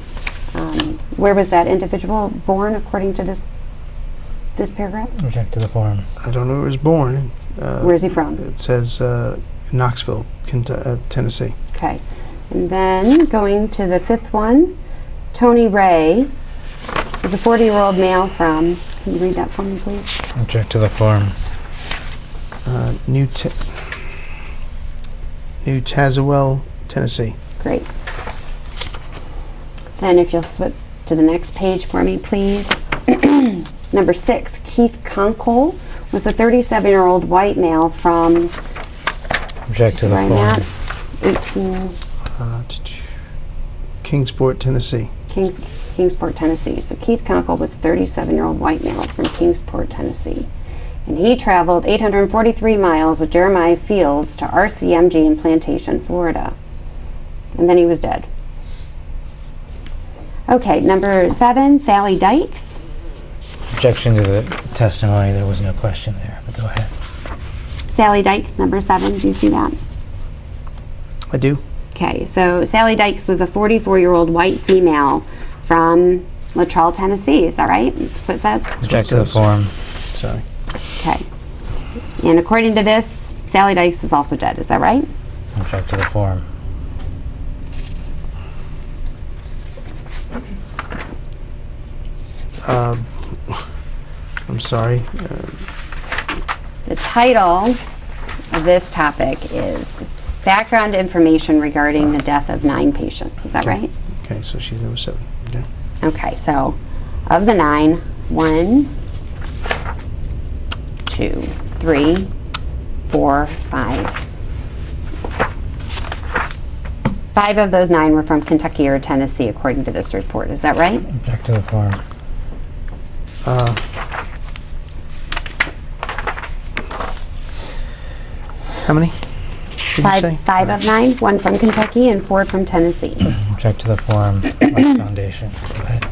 Where was that individual born according to this paragraph? Object to the form. I don't know where he was born. Where is he from? It says Knoxville, Tennessee. Okay. And then going to the 5th one, Tony Ray is a 40-year-old male from, can you read that for me, please? Object to the form. New Tazewell, Tennessee. Great. Then if you'll switch to the next page for me, please. Number 6, Keith Conkle was a 37-year-old white male from, Object to the where I'm at, form. 18 Kingsport, Tennessee. Kingsport, Tennessee. So Keith Conkle was a 37-year-old white male from Kingsport, Tennessee. And he traveled 843 miles with Jeremiah Fields to RCMG in Plantation, Florida. And then he was dead. Okay, number 7, Sally Dykes. Objection to the testimony. There was no question there, but go ahead. Sally Dykes, number 7. Do you see that? I do. Okay, so Sally Dykes was a 44-year-old white female from Latrell, Tennessee. Is that right? That's what it says? Object to the form. Sorry. Okay. And according to this, Sally Dykes is also dead. Is that right? Object to the form. I'm sorry. The title of this topic is Background Information Regarding the Death of 9 Patients. Is that Okay. right? Okay, so she's number 7. Okay. Okay, so of the 9, 1, 2, 3, 4, 5. 5 of those 9 were from Kentucky or Tennessee, according to this report. Is that right? Object to the form. How many? Did you say? 5 of 9, 1 from Kentucky and 4 from Tennessee. Object to the form. Like foundation. Go ahead.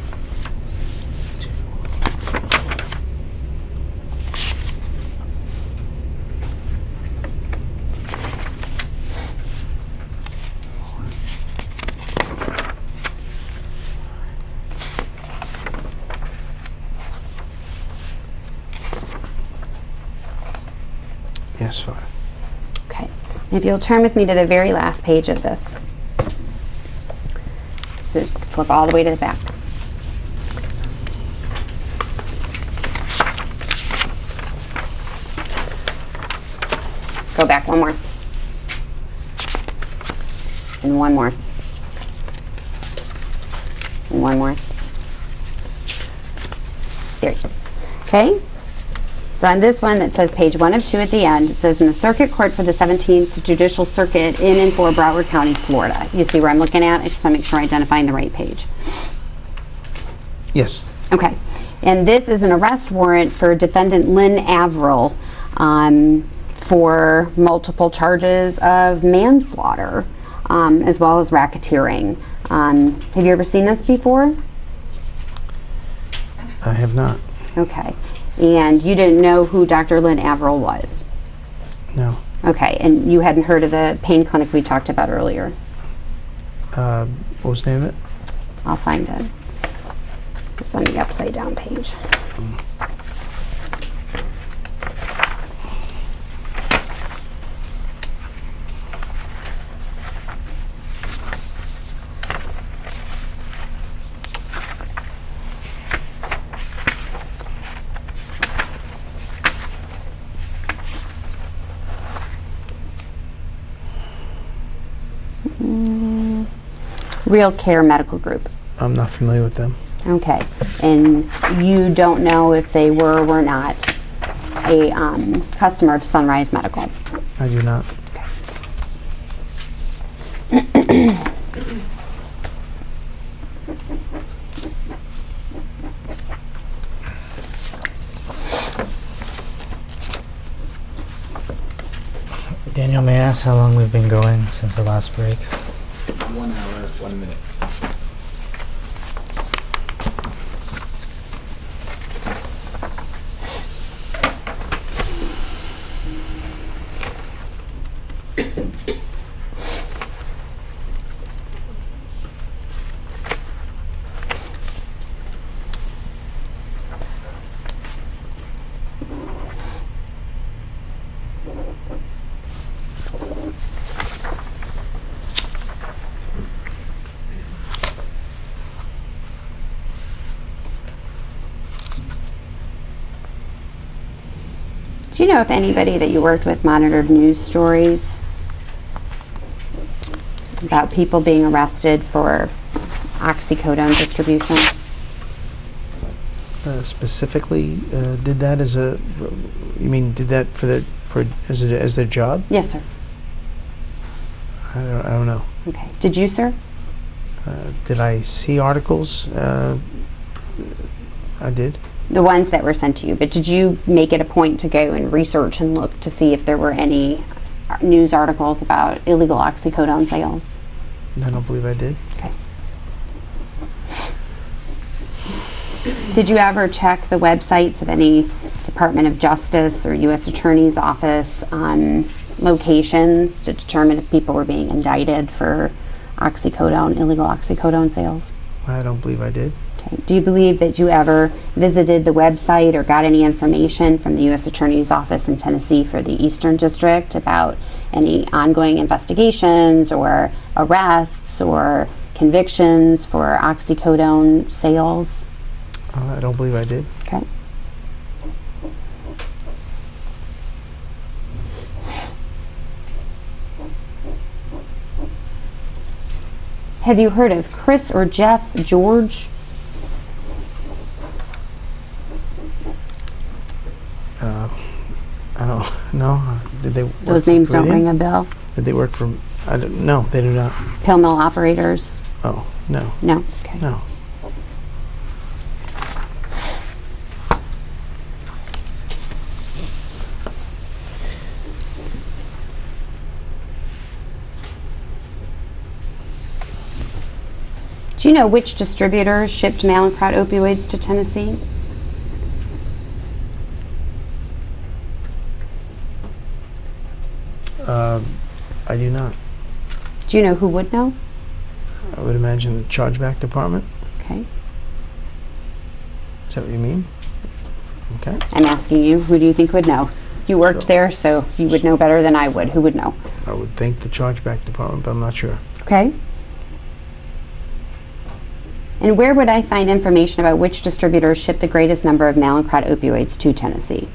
Yes, 5. Okay. And if you'll turn with me to the very last page of this. So flip all the way to the back. Go back one more. And one more. And one more. There you go. Okay. So on this one that says page 1 of 2 at the end, it says in the Circuit Court for the 17th Judicial Circuit in and for Broward County, Florida. You see where I'm looking at? I just want to make sure I'm identifying the right page. Yes. Okay. And this is an arrest warrant for defendant Lynn Averill for multiple charges of manslaughter as well as racketeering. Have you ever seen this before? I have not. Okay. And you didn't know who Dr. Lynn Averill was? No. Okay. And you hadn't heard of the pain clinic we talked about earlier? What was the name of it? I'll find it. It's on the upside down page. Real Care Medical Group. I'm not familiar with them. Okay. And you don't know if they were or were not a customer of Sunrise Medical? I do not. Daniel, may I ask how long we've been going since the last break? 1 hour, 1 minute. Do you know if anybody that you worked with monitored news stories about people being arrested for oxycodone distribution? Specifically, did that as a? You mean did that as their job? Yes, sir. I don't know. Okay. Did you, sir? Did I see articles? I did. The ones that were sent to you, but did you make it a point to go and research and look to see if there were any news articles about illegal oxycodone sales? I don't believe I did. Okay. Did you ever check the websites of any Department of Justice or U.S. Attorney's Office locations to determine if people were being indicted for illegal oxycodone sales? I don't believe I did. Okay. Do you believe that you ever visited the website or got any information from the U.S. Attorney's Office in Tennessee for the Eastern District about any ongoing investigations or arrests or convictions for oxycodone sales? I don't believe I did. Okay. Have you heard of Chris or Jeff George? I don't know. Did they work Those for names don't Viridian? ring a bell. Did they work for? I don't. No, they do not. Pill mill operators? Oh, no, No. Okay. no. Do you know which distributors shipped Mallinckrodt opioids to Tennessee? I do not. Do you know who would know? I would imagine the chargeback department. Okay. Is that what you mean? Okay. I'm asking you, who do you think would know? You worked So- there, so you would know better than I would. Who would know? I would think the chargeback department, but I'm not sure. Okay. And where would I find information about which distributors ship the greatest number of Mallinckrodt opioids to Tennessee?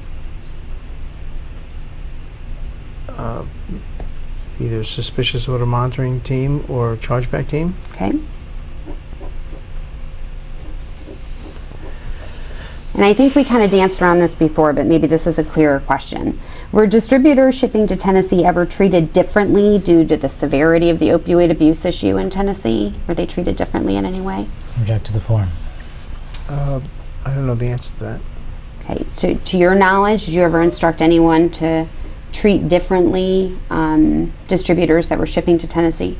Either suspicious order monitoring team or chargeback team. Okay. And I think we kind of danced around this before, but maybe this is a clearer question. Were distributors shipping to Tennessee ever treated differently due to the severity of the opioid abuse issue in Tennessee? Were they treated differently in any way? Object to the form. I don't know the answer to that. Okay. To your knowledge, did you ever instruct anyone to treat differently distributors that were shipping to Tennessee?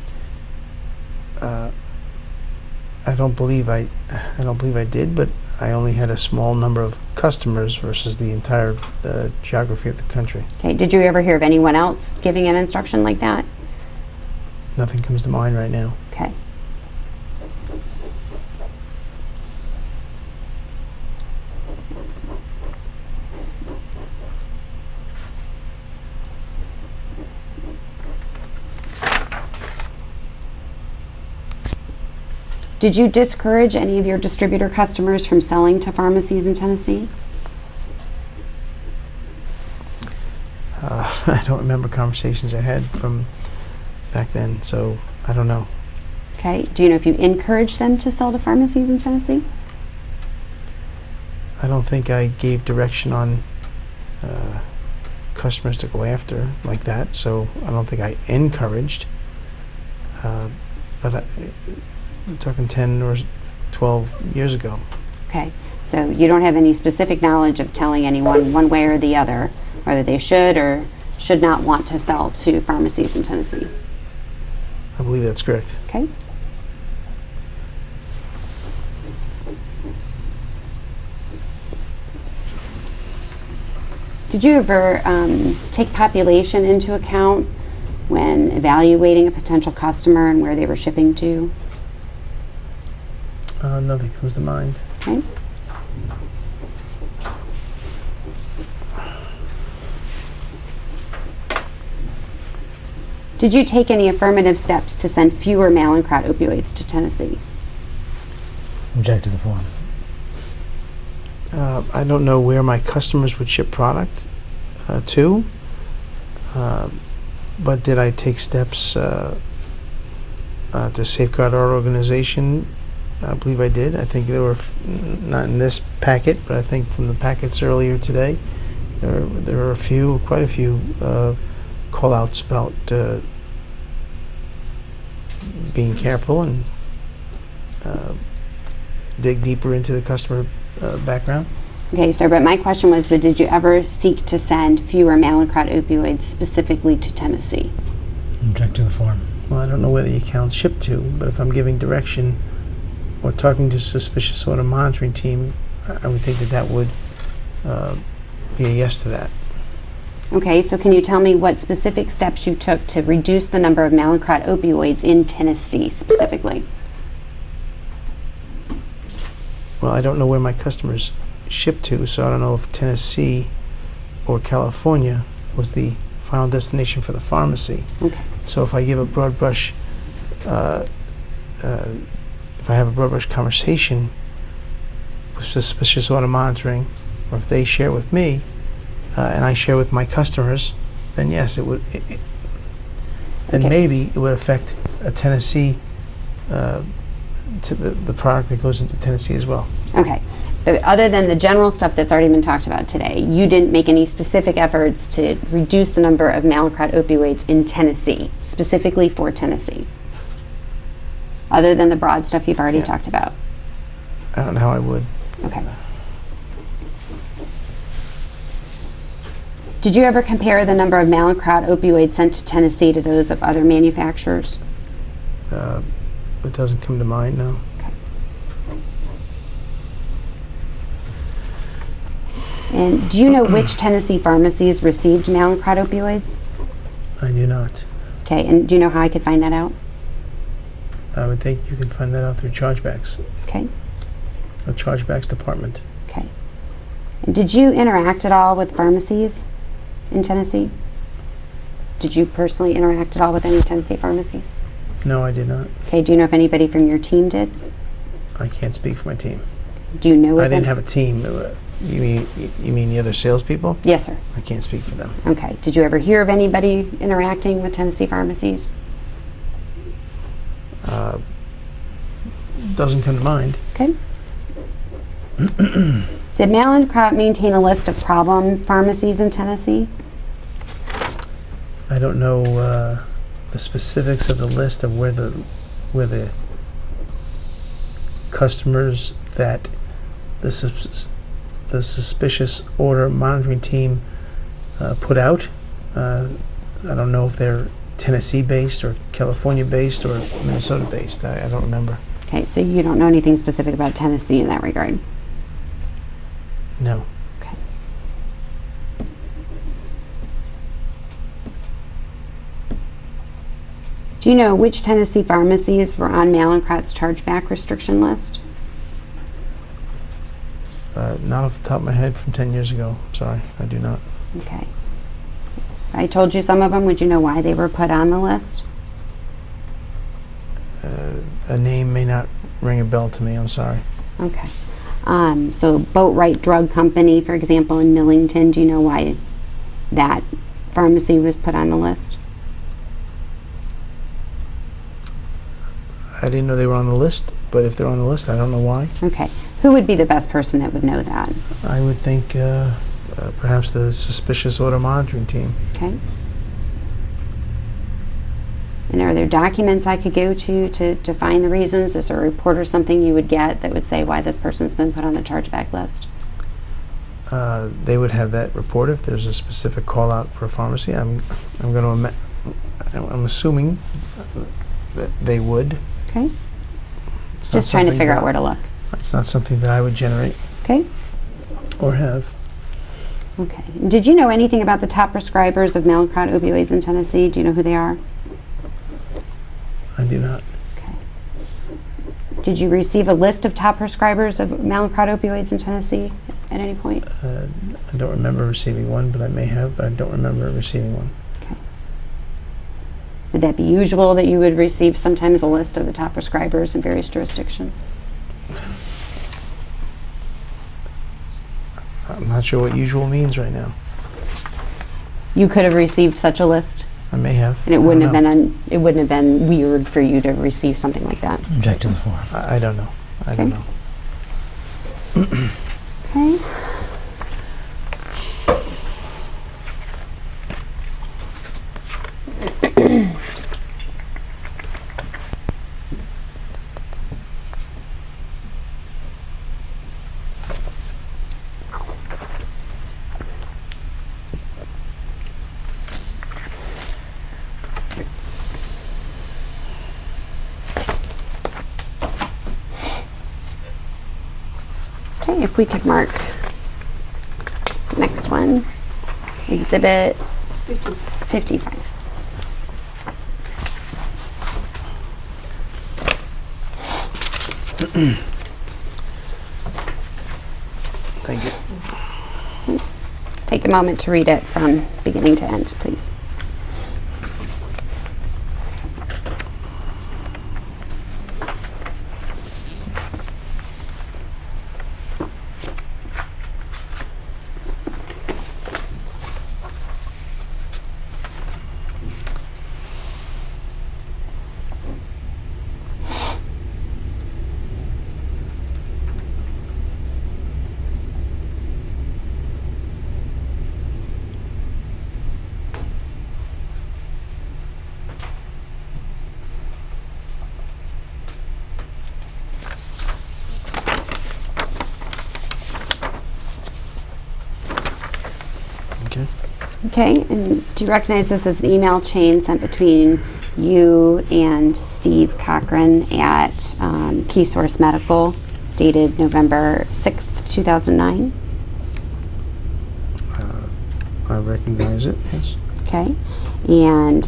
I don't believe I did, but I only had a small number of customers versus the entire geography of the country. Okay. Did you ever hear of anyone else giving an instruction like that? Nothing comes to mind right now. Okay. Did you discourage any of your distributor customers from selling to pharmacies in Tennessee? I don't remember conversations I had from back then, so I don't know. Okay. Do you know if you encouraged them to sell to pharmacies in Tennessee? I don't think I gave direction on customers to go after like that, so I don't think I encouraged. But we're talking 10 or 12 years ago. Okay. So you don't have any specific knowledge of telling anyone one way or the other whether they should or should not want to sell to pharmacies in Tennessee? I believe that's correct. Okay. Did you ever take population into account when evaluating a potential customer and where they were shipping to? Nothing comes to mind. Okay. Did you take any affirmative steps to send fewer Mallinckrodt opioids to Tennessee? Object to the form. I don't know where my customers would ship product to, but did I take steps to safeguard our organization? I believe I did. I think there were, not in this packet, but I think from the packets earlier today, there were quite a few call-outs about being careful and dig deeper into the customer background. Okay, sir, but my question was, but did you ever seek to send fewer Mallinckrodt opioids specifically to Tennessee? Object to the form. Well, I don't know where the account's shipped to, but if I'm giving direction or talking to suspicious order monitoring team, I would think that would be a yes to that. Okay, so can you tell me what specific steps you took to reduce the number of Mallinckrodt opioids in Tennessee specifically? Well, I don't know where my customers ship to, so I don't know if Tennessee or California was the final destination for the pharmacy. Okay. So if I give a broad brush, if I have a broad brush conversation with suspicious order monitoring, or if they share with me, and I share with my customers, then yes, it would. And Okay. maybe it would affect a Tennessee, to the product that goes into Tennessee as well. Okay. But other than the general stuff that's already been talked about today, you didn't make any specific efforts to reduce the number of Mallinckrodt opioids in Tennessee, specifically for Tennessee, other than the broad stuff you've already talked about. I don't know how I would. Okay. Did you ever compare the number of Mallinckrodt opioids sent to Tennessee to those of other manufacturers? It doesn't come to mind, no. And do you know which Tennessee pharmacies received Mallinckrodt opioids? I do not. Okay, and do you know how I could find that out? I would think you can find that out through chargebacks, Okay, the chargebacks department. okay. And did you interact at all with pharmacies in Tennessee? Did you personally interact at all with any Tennessee pharmacies? No, I did not. Okay, do you know if anybody from your team did? I can't speak for my team. Do you know I of didn't any- have a team. You mean the other salespeople? Yes, sir. I can't speak for them. Okay. Did you ever hear of anybody interacting with Tennessee pharmacies? Doesn't come to mind. Okay. Did Mallinckrodt maintain a list of problem pharmacies in Tennessee? I don't know the specifics of the list of where the customers that the suspicious order monitoring team put out. I don't know if they're Tennessee-based or California-based or Minnesota-based. I don't remember. Okay, so you don't know anything specific about Tennessee in that regard? No. Okay. Do you know which Tennessee pharmacies were on Mallinckrodt's chargeback restriction list? Not off the top of my head from 10 years ago. Sorry, I do not. Okay. I told you some of them. Would you know why they were put on the list? A name may not ring a bell to me. I'm sorry. Okay. So Boatwright Drug Company, for example, in Millington, do you know why that pharmacy was put on the list? I didn't know they were on the list, but if they're on the list, I don't know why. Okay. Who would be the best person that would know that? I would think perhaps the suspicious order monitoring team. Okay. And are there documents I could go to find the reasons? Is there a report or something you would get that would say why this person's been put on the chargeback list? They would have that report if there's a specific call out for a pharmacy. I'm assuming that they would. Okay. It's not Just trying to something figure that- out where to look. It's not something that I would generate Okay. or have. Okay. Did you know anything about the top prescribers of Mallinckrodt opioids in Tennessee? Do you know who they are? I do not. Okay. Did you receive a list of top prescribers of Mallinckrodt opioids in Tennessee at any point? I don't remember receiving one, but I may have, but I don't remember receiving one. Okay. Would that be usual that you would receive sometimes a list of the top prescribers in various jurisdictions? I'm not sure what usual means right now. You could have received such a list, I may have. and it I wouldn't don't have know. been it wouldn't have been weird for you to receive something like that. Object to the floor. I don't know. I don't Okay. know. Okay. Okay, if we could mark the next one, Exhibit 55. Thank you. Take a moment to read it from beginning to end, please. Okay. Okay, and do you recognize this as an email chain sent between you and Steve Cochran at Key Source Medical, dated November 6th, 2009? I recognize it, yes. Okay, and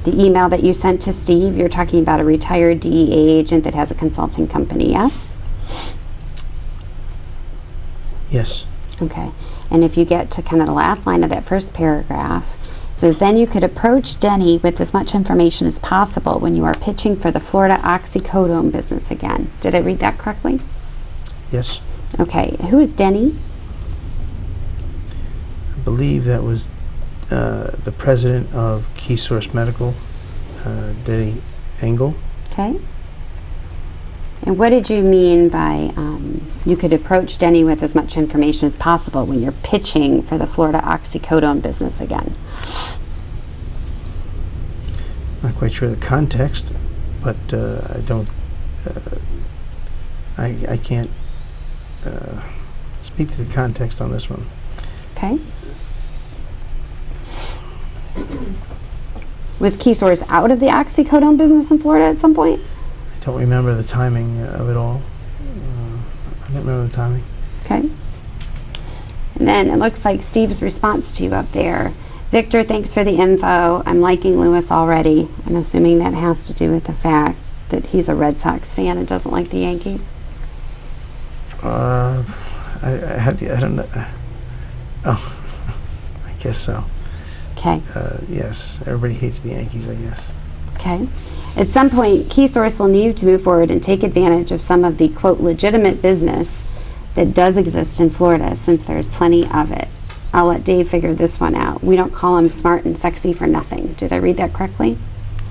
the email that you sent to Steve, you're talking about a retired DEA agent that has a consulting company, yes? Yes. Okay, and if you get to kind of the last line of that first paragraph, it says, then you could approach Denny with as much information as possible when you are pitching for the Florida oxycodone business again. Did I read that correctly? Yes. Okay, who is Denny? I believe that was the president of Key Source Medical, Denny Engel. Okay. And what did you mean by you could approach Denny with as much information as possible when you're pitching for the Florida oxycodone business again? Not quite sure of the context, but I don't. I can't speak to the context on this one. Okay. Was KeySource out of the oxycodone business in Florida at some point? I don't remember the timing of it all. I don't remember the timing. Okay. And then it looks like Steve's response to you up there. Victor, thanks for the info. I'm liking Lewis already. I'm assuming that has to do with the fact that he's a Red Sox fan and doesn't like the Yankees. I don't know. Oh, I guess so. Okay. Yes, everybody hates the Yankees, I guess. Okay. At some point, KeySource will need to move forward and take advantage of some of the, quote, legitimate business that does exist in Florida, since there's plenty of it. I'll let Dave figure this one out. We don't call him smart and sexy for nothing. Did I read that correctly?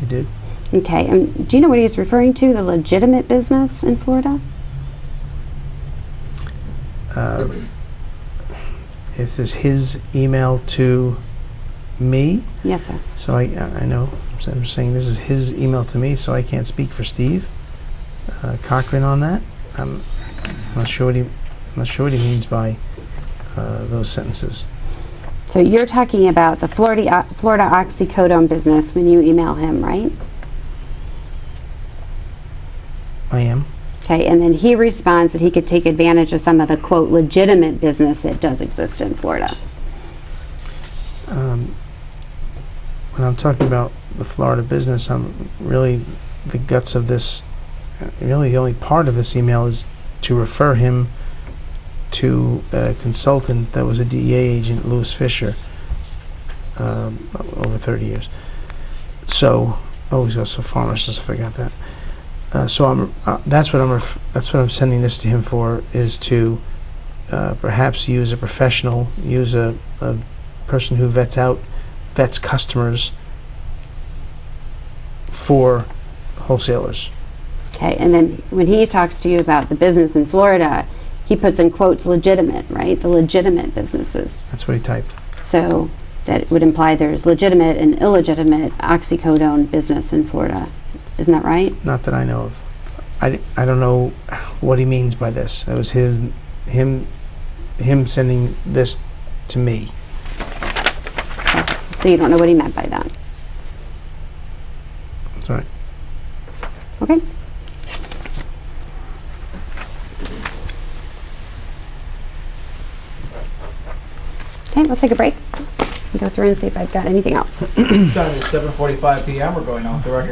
You did? Okay. Do you know what he's referring to, the legitimate business in Florida? This is his email to me. Yes, sir. So I know. I'm saying this is his email to me, so I can't speak for Steve Cochran on that. I'm not sure what he means by those sentences. So you're talking about the Florida oxycodone business when you email him, right? I am. Okay, and then he responds that he could take advantage of some of the, quote, legitimate business that does exist in Florida. When I'm talking about the Florida business, I'm really the guts of this. Really, the only part of this email is to refer him to a consultant that was a DEA agent, Louis Fisher, over 30 years. So, he's also a pharmacist. I forgot that. That's what I'm sending this to him for, is to perhaps use a professional, use a person who vets customers for wholesalers. Okay, and then when he talks to you about the business in Florida, he puts in quotes legitimate, right? The legitimate businesses. That's what he typed. So that would imply there's legitimate and illegitimate oxycodone business in Florida. Isn't that right? Not that I know of. I don't know what he means by this. That was him sending this to me. Okay. So you don't know what he meant by that. That's all right. Okay. Okay, we'll take a break and go through and see if I've got anything else. Time is 7:45 p.m. We're going off the record.